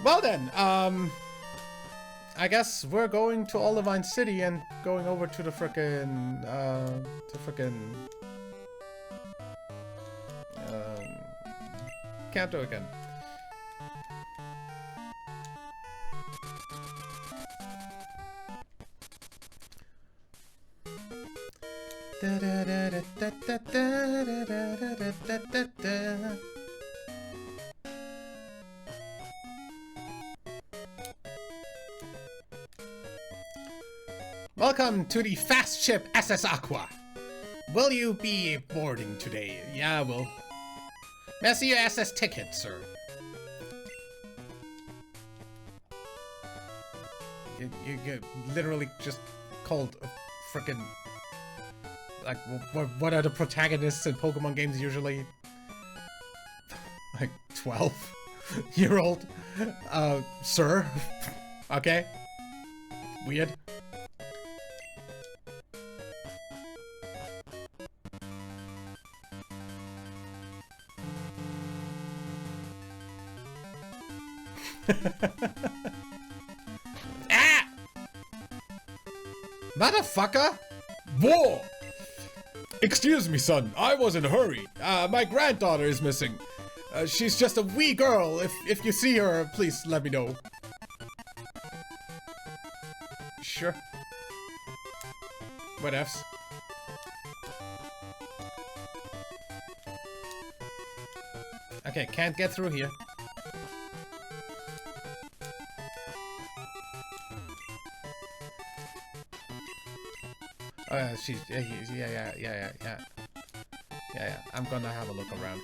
Well then, I guess we're going to Olivine City and going over to the frickin', Kanto again. Welcome to the fast ship SS Aqua. Will you be boarding today? Yeah, I will. May I see your SS ticket, sir? You get literally just called a frickin' like what are the protagonists in Pokemon games usually? Like 12-year-old, sir. Okay, weird. Ah! Motherfucker! Whoa! Excuse me, son. I was in a hurry. My granddaughter is missing. She's just a wee girl. If you see her, please let me know. Sure. What ifs? Okay, can't get through here. Oh yeah, she's yeah. I'm gonna have a look around.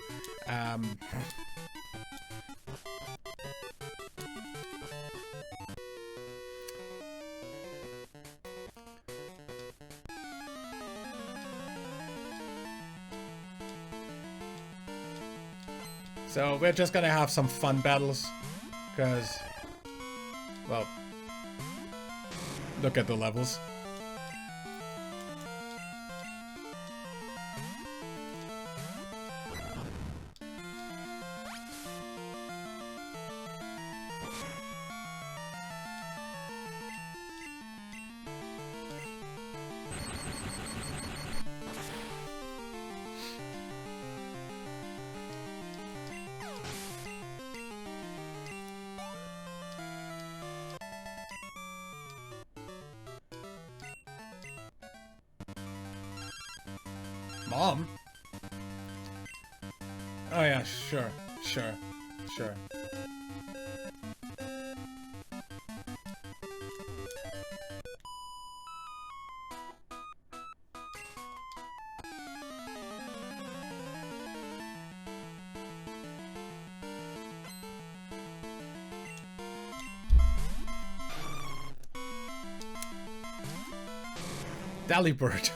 So we're just gonna have some fun battles, because, well, look at the levels. Mom? Oh yeah, sure. Delibird.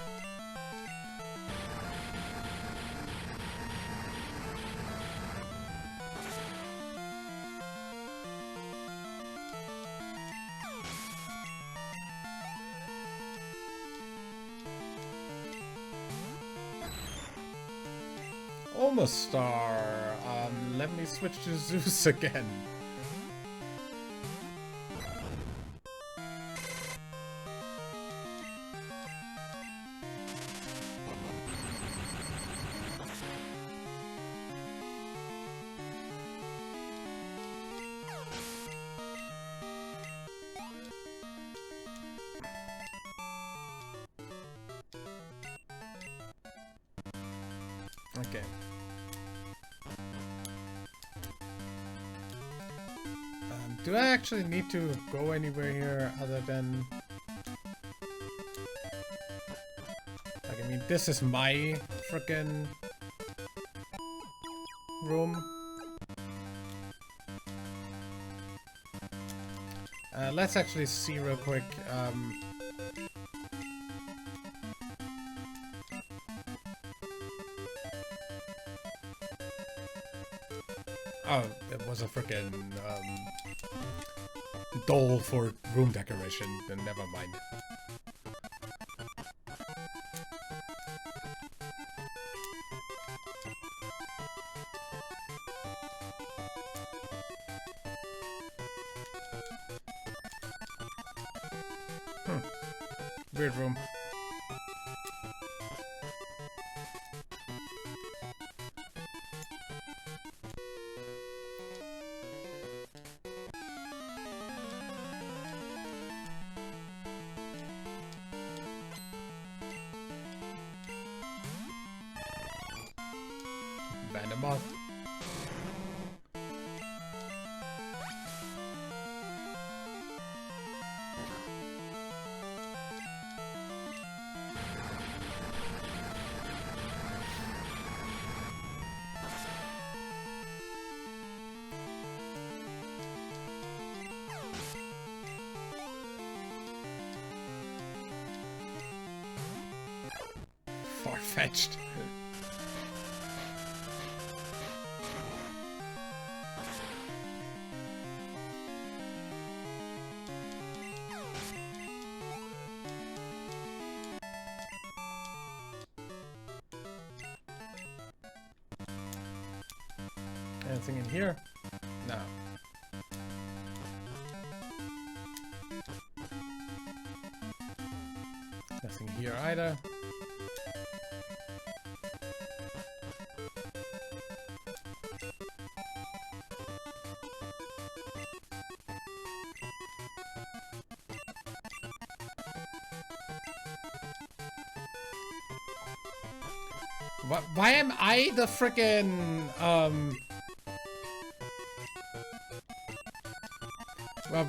Almost star. Let me switch to Zeus again. Okay. Do I actually need to go anywhere here other than... Like, I mean, this is my frickin' room. Let's actually see real quick. Oh, it was a frickin' doll for room decoration, then never mind. Weird room. Vandermoth. far-fetched. Anything in here? No. Nothing here either. Why am I the frickin'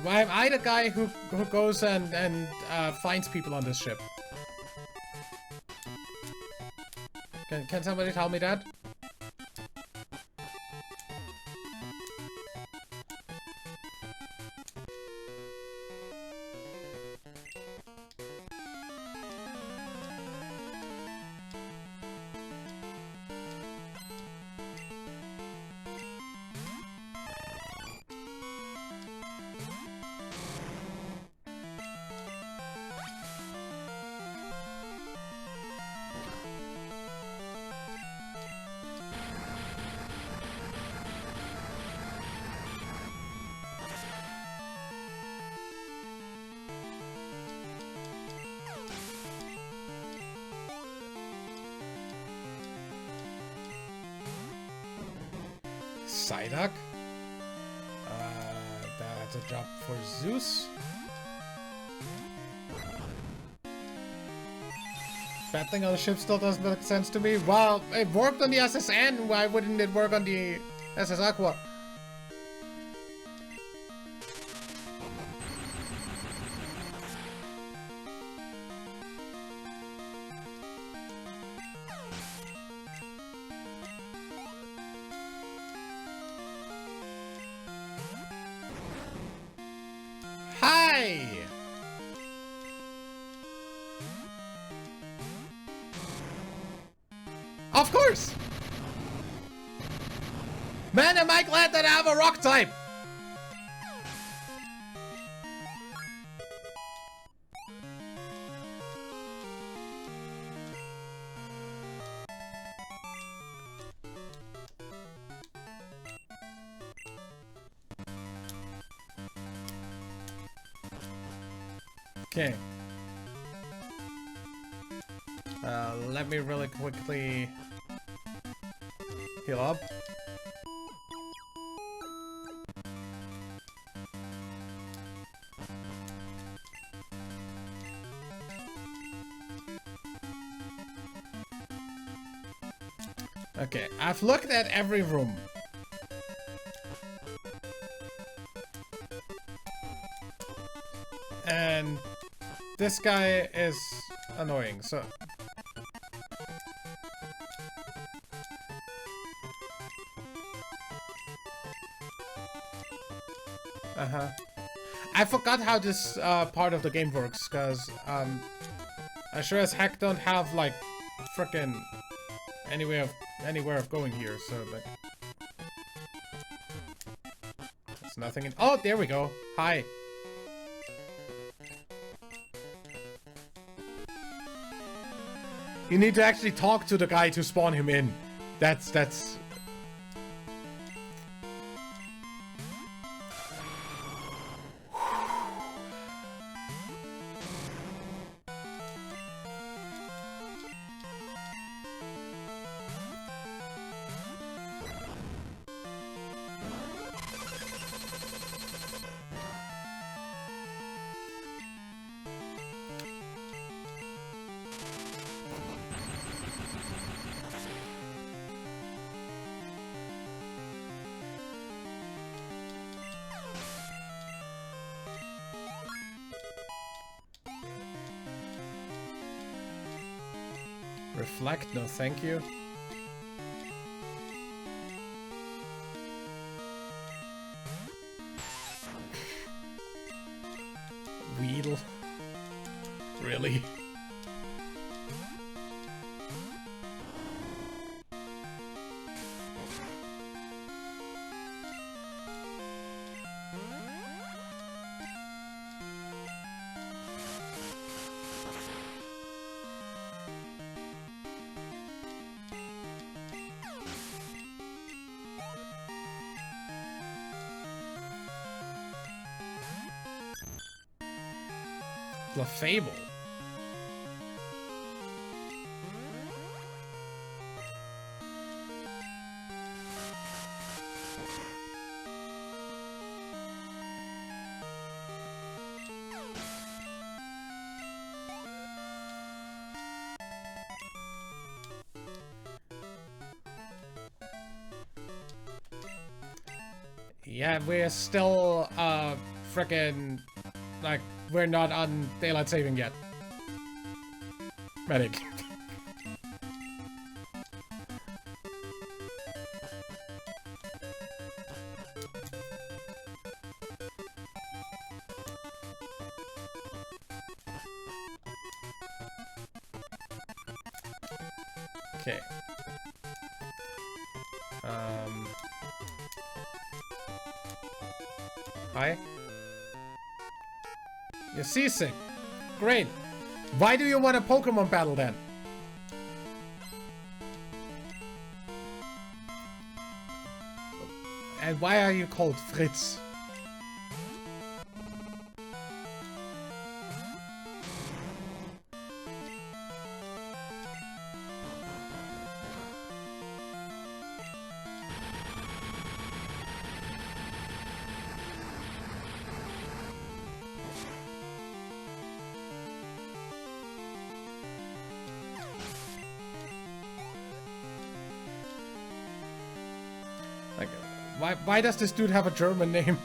why am I the guy who goes and finds people on this ship? Can somebody tell me that? Psyduck? That's a job for Zeus. That thing on the ship still doesn't make sense to me. Well, it worked on the SSN, why wouldn't it work on the SS Aqua? Hi! Of course! Man, am I glad that I have a rock type! Okay. Let me really quickly heal up. Okay, I've looked at every room. And this guy is annoying, so... I forgot how this part of the game works, because I sure as heck don't have, like, frickin' anywhere of going here, so, like... There's nothing in... Oh, there we go. Hi. You need to actually talk to the guy to spawn him in. That's... Reflect? No, thank you. Weedle? Really? The Fable. Yeah, we're still, frickin', like, we're not on daylight saving yet. Medic. Okay. Hi. You're seasick. Great. Why do you want a Pokemon battle then? And why are you called Fritz? Like, why does this dude have a German name?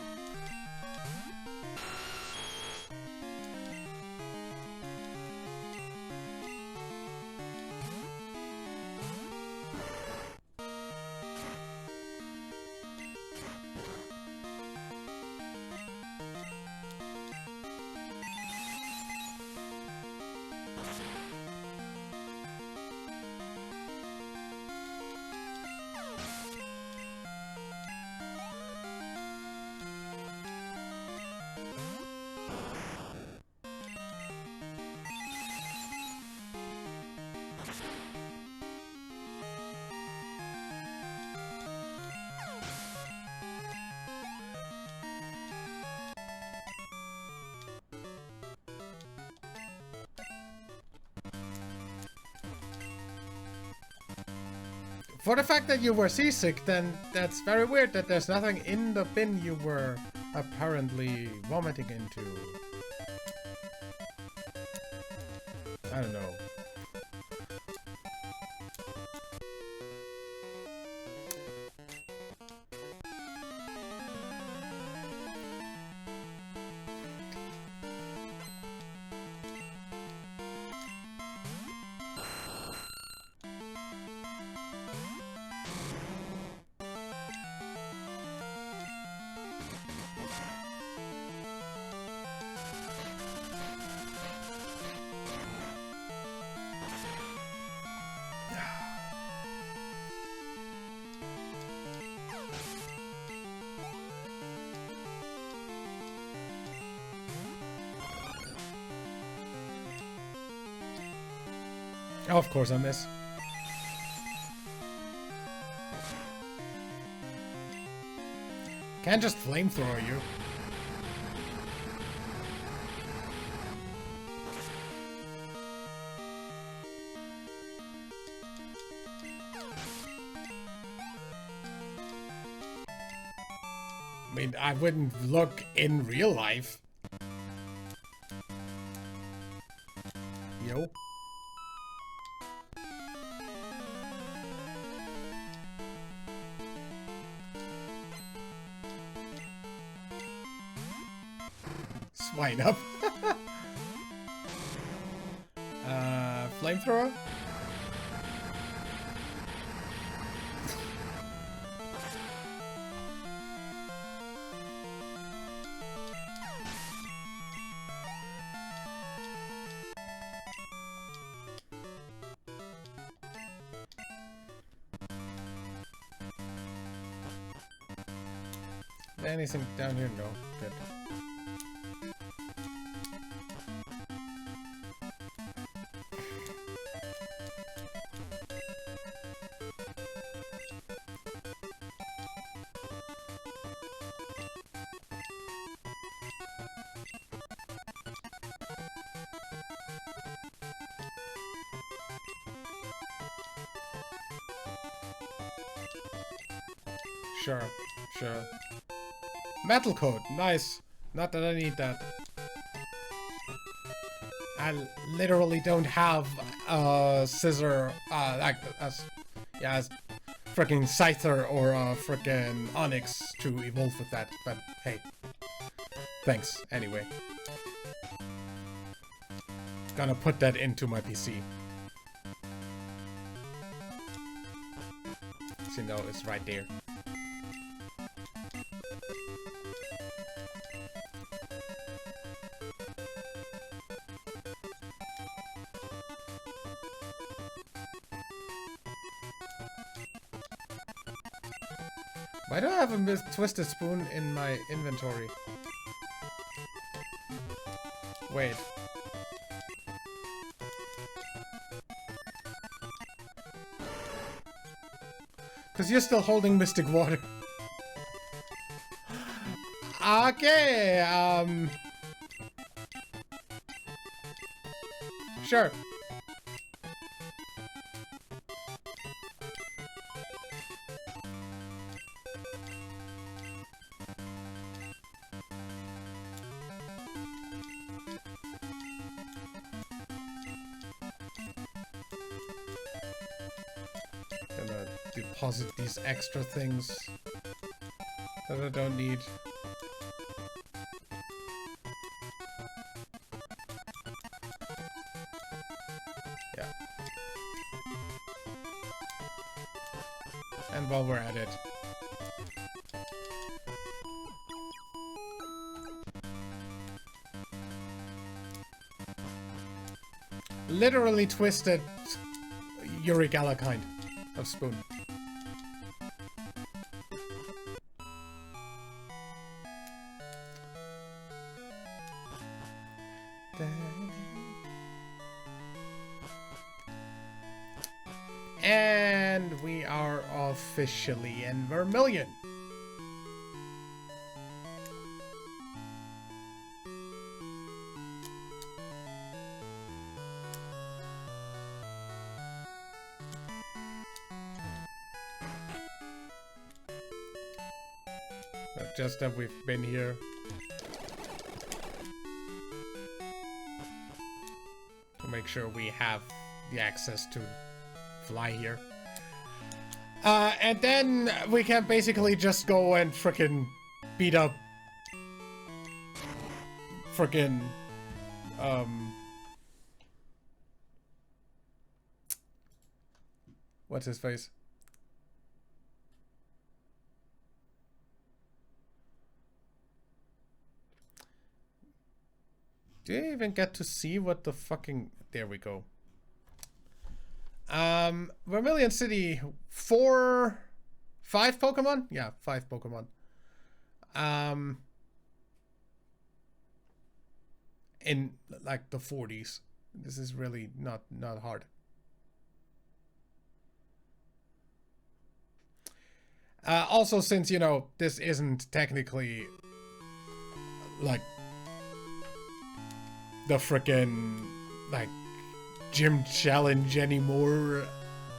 For the fact that you were seasick, then that's very weird that there's nothing in the bin you were apparently vomiting into. I don't know. Oh, of course I miss. Can't just flamethrower you. I mean, I wouldn't look in real life. Yo. Swine up. Flamethrower? Anything down here? No. Good. Sure, sure. Metal coat, nice. Not that I need that. I literally don't have a scissor, like, yeah, freaking Scyther or freaking Onyx to evolve with that, but hey. Thanks, anyway. Gonna put that into my PC. So you know, it's right there. Why do I have a twisted spoon in my inventory? Wait. Because you're still holding Mystic Water. Okay, sure. Gonna deposit these extra things that I don't need. Yeah. And while we're at it, literally twisted Urigala kind of spoon. And we are officially in Vermilion. Not just that we've been here. To make sure we have the access to fly here. And then we can basically just go and frickin' beat up frickin' what's his face? Do you even get to see what the fucking... There we go. Vermilion City, 5 Pokemon? Yeah, 5 Pokemon. In like the 40s. This is really not hard. Also, since, you know, this isn't technically like the frickin' like gym challenge anymore,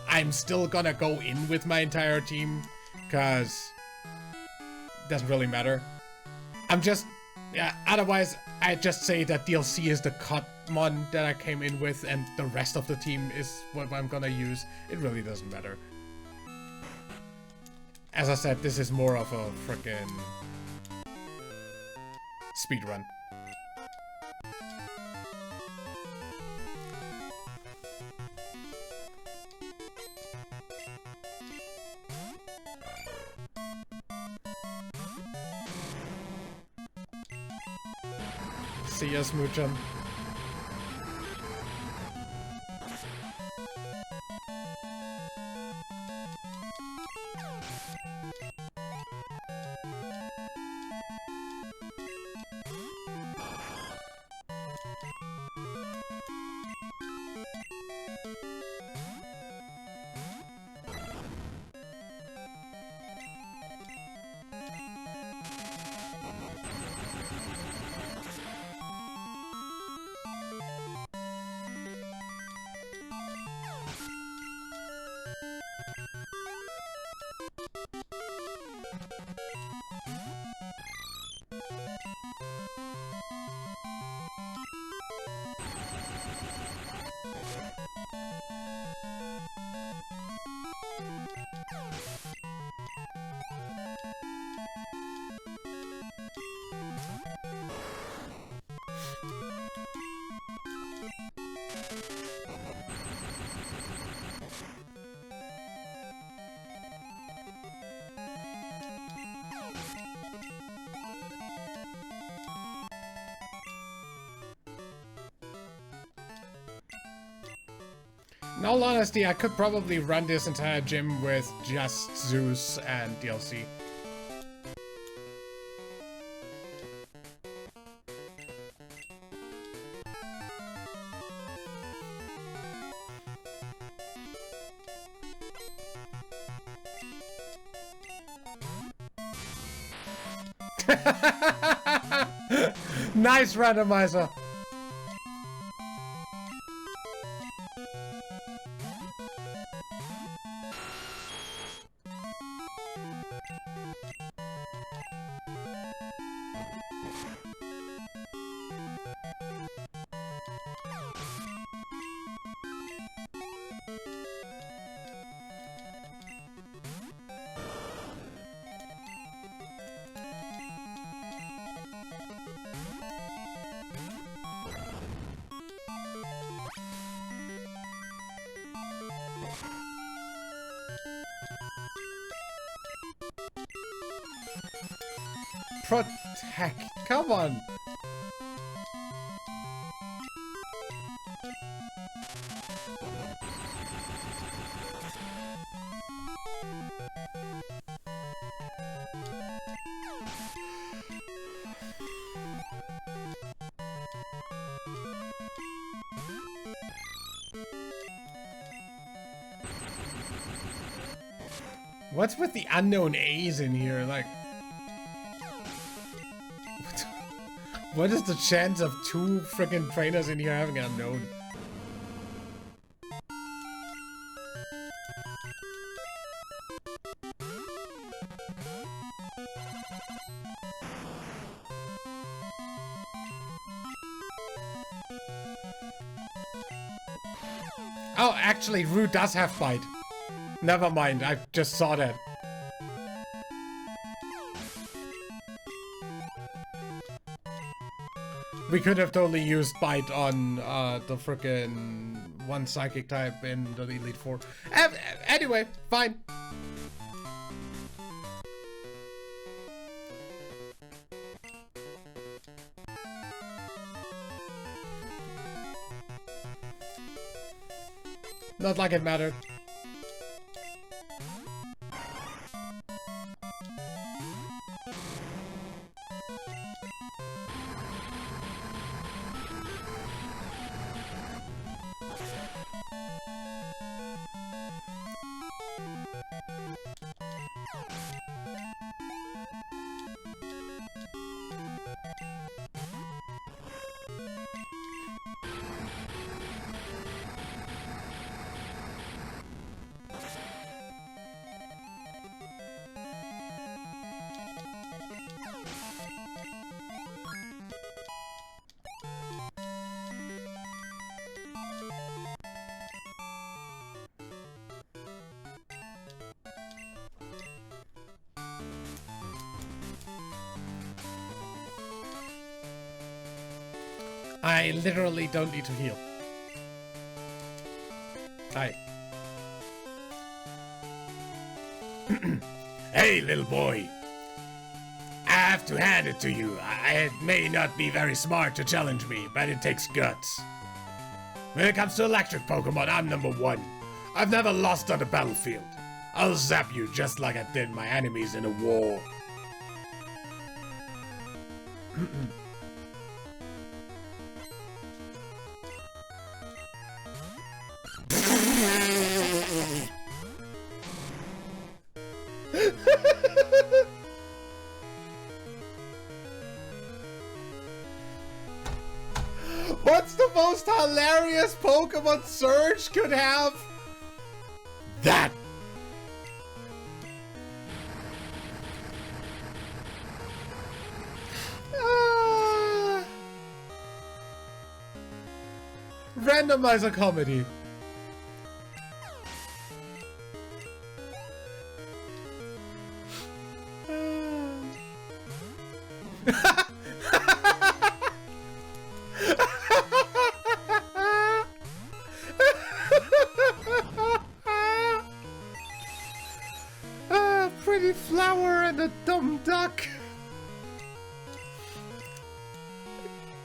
I'm still gonna go in with my entire team, cause it doesn't really matter. I'm just, yeah, otherwise I just say that DLC is the cut mon that I came in with and the rest of the team is what I'm gonna use. It really doesn't matter. As I said, this is more of a frickin' speedrun. See ya, Smoochum. In all honesty, I could probably run this entire gym with just Zeus and DLC. Nice randomizer. Protect. Come on. What's with the unknown A's in here? Like, what is the chance of two freaking trainers in here having unknown? Oh, actually, Rue does have bite. Never mind, I just saw that. We could have totally used bite on the frickin' one psychic type in the Elite Four. Anyway, fine. Not like it mattered. I literally don't need to heal. Hi. Hey, little boy. I have to hand it to you. It may not be very smart to challenge me, but it takes guts. When it comes to electric Pokemon, I'm #1. I've never lost on the battlefield. I'll zap you just like I did my enemies in a war. What's the most hilarious Pokemon Surge could have? That! Randomizer comedy. Pretty flower and a dumb duck.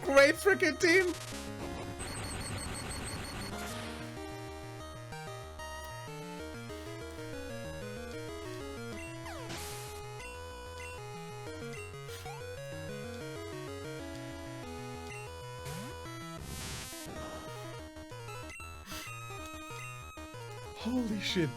Great freaking team. Holy shit.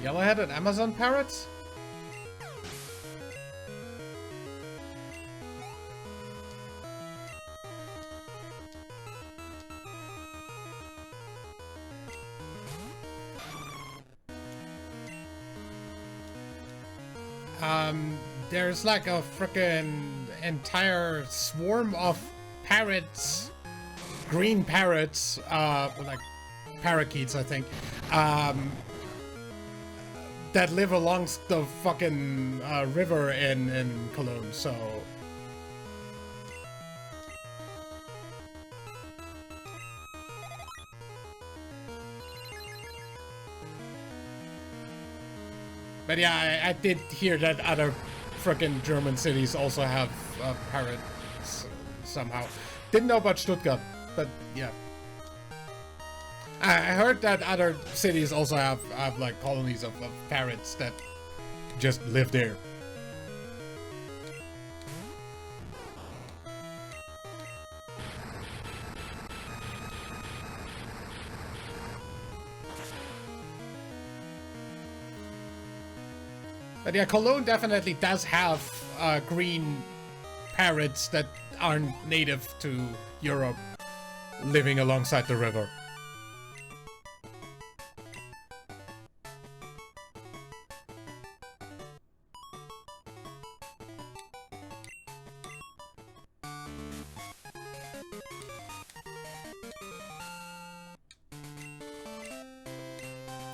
Yellowheaded Amazon parrots? There's like a frickin' entire swarm of parrots, green parrots, like parakeets, I think, that live along the fucking river in Cologne, so... But yeah, I did hear that other frickin' German cities also have parrots somehow. Didn't know about Stuttgart, but yeah. I heard that other cities also have like colonies of parrots that just live there. But yeah, Cologne definitely does have green parrots that aren't native to Europe living alongside the river.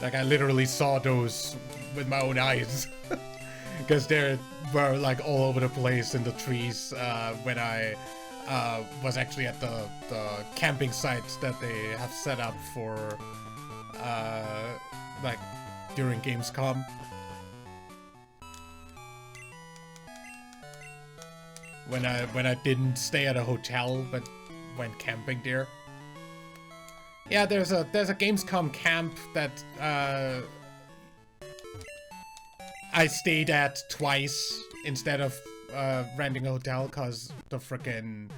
Like, I literally saw those with my own eyes. Because they were, like, all over the place in the trees when I was actually at the camping site that they have set up for, like, during Gamescom. When I didn't stay at a hotel, but went camping there. Yeah, there's a Gamescom camp that I stayed at twice instead of renting a hotel, cause the frickin'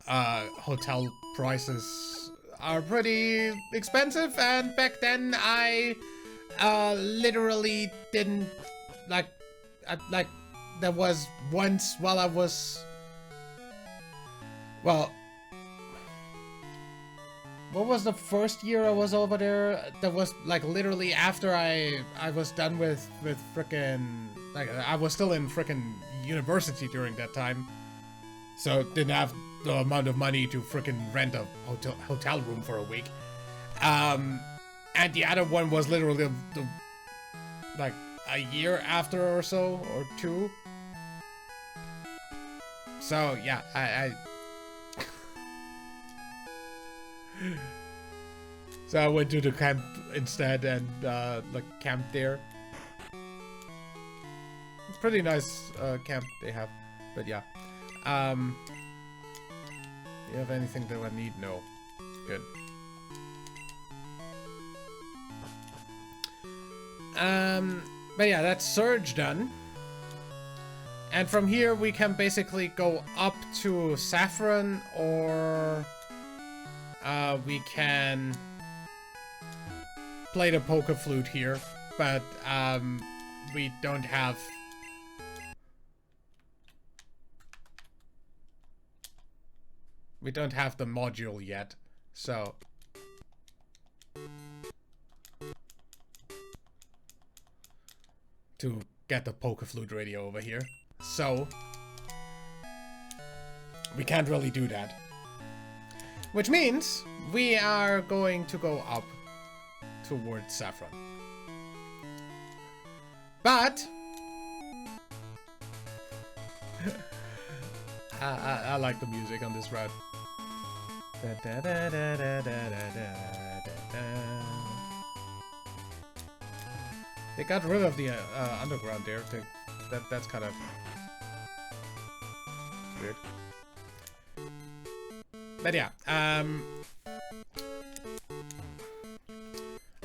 hotel prices are pretty expensive, and back then I literally didn't like there was once while I was, well, what was the first year I was over there? That was like literally after I was done with frickin', like, I was still in frickin' university during that time, so didn't have the amount of money to frickin' rent a hotel room for a week. And the other one was literally the like a year after or so, or two. So yeah, I so I went to the camp instead and like camped there. It's pretty nice camp they have, but yeah. You have anything that I need? No. Good. But yeah, that's Surge done. And from here we can basically go up to Saffron, or we can play the Poke Flute here, but we don't have the module yet, so to get the Poke Flute radio over here. So we can't really do that. Which means we are going to go up towards Saffron. But I like the music on this route. They got rid of the underground there. That's kind of weird. But yeah, I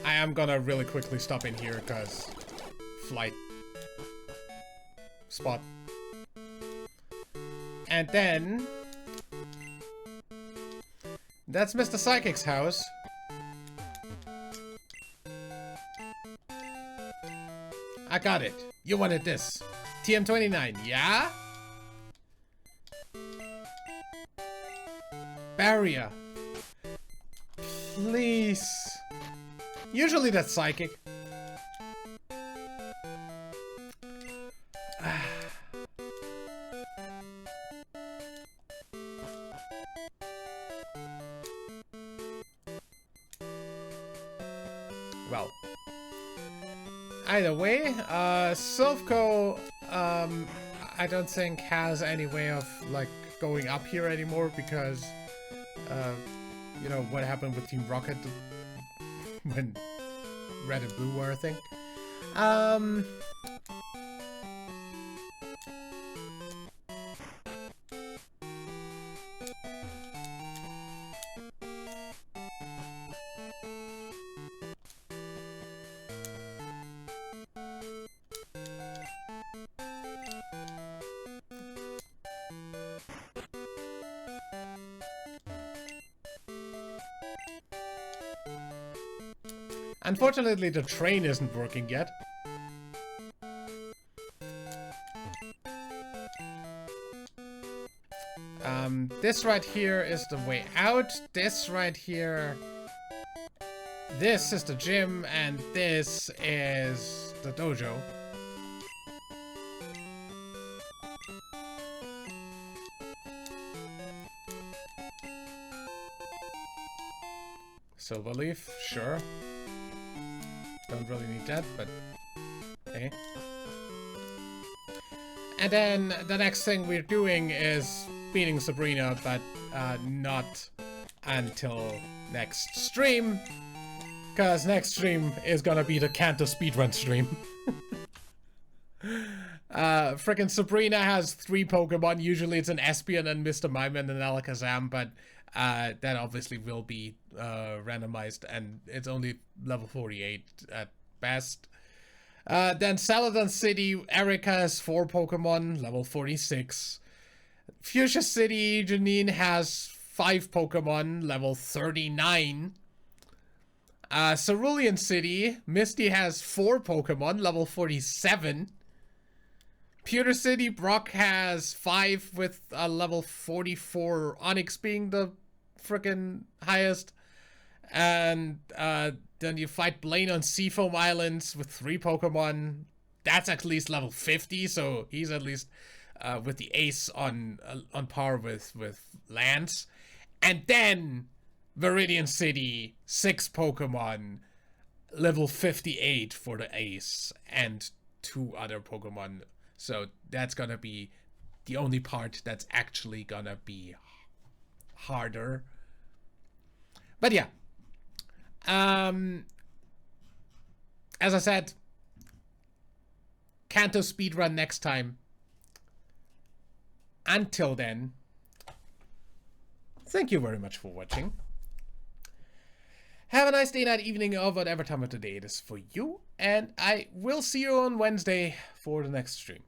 am gonna really quickly stop in here because flight spot. And then that's Mr. Psychic's house. I got it. You wanted this. TM29, yeah? Barrier. Please. Usually that's Psychic. Well. Either way, Silphco, I don't think has any way of, like, going up here anymore because, you know, what happened with Team Rocket when Red and Blue were a thing. Unfortunately, the train isn't working yet. This right here is the way out. This right here... This is the gym, and this is the dojo. Silver leaf, sure. Don't really need that, but okay. And then the next thing we're doing is beating Sabrina, but not until next stream, because next stream is gonna be the Kanto speedrun stream. Frickin' Sabrina has 3 Pokemon. Usually it's an Espion and Mr. Mime and an Alakazam, but that obviously will be randomized, and it's only level 48 at best. Then Celadon City, Erica has 4 Pokemon, level 46. Fuchsia City, Janine has 5 Pokemon, level 39. Cerulean City, Misty has 4 Pokemon, level 47. Pewter City, Brock has 5 with a level 44, Onyx being the frickin' highest. And then you fight Blaine on Seafoam Islands with 3 Pokemon. That's at least level 50, so he's at least with the ace on par with Lance. And then Viridian City, 6 Pokemon, level 58 for the ace, and 2 other Pokemon. So that's gonna be the only part that's actually gonna be harder. But yeah. As I said, Kanto speedrun next time. Until then, thank you very much for watching. Have a nice day, night, evening, or whatever time of the day it is for you. And I will see you on Wednesday for the next stream.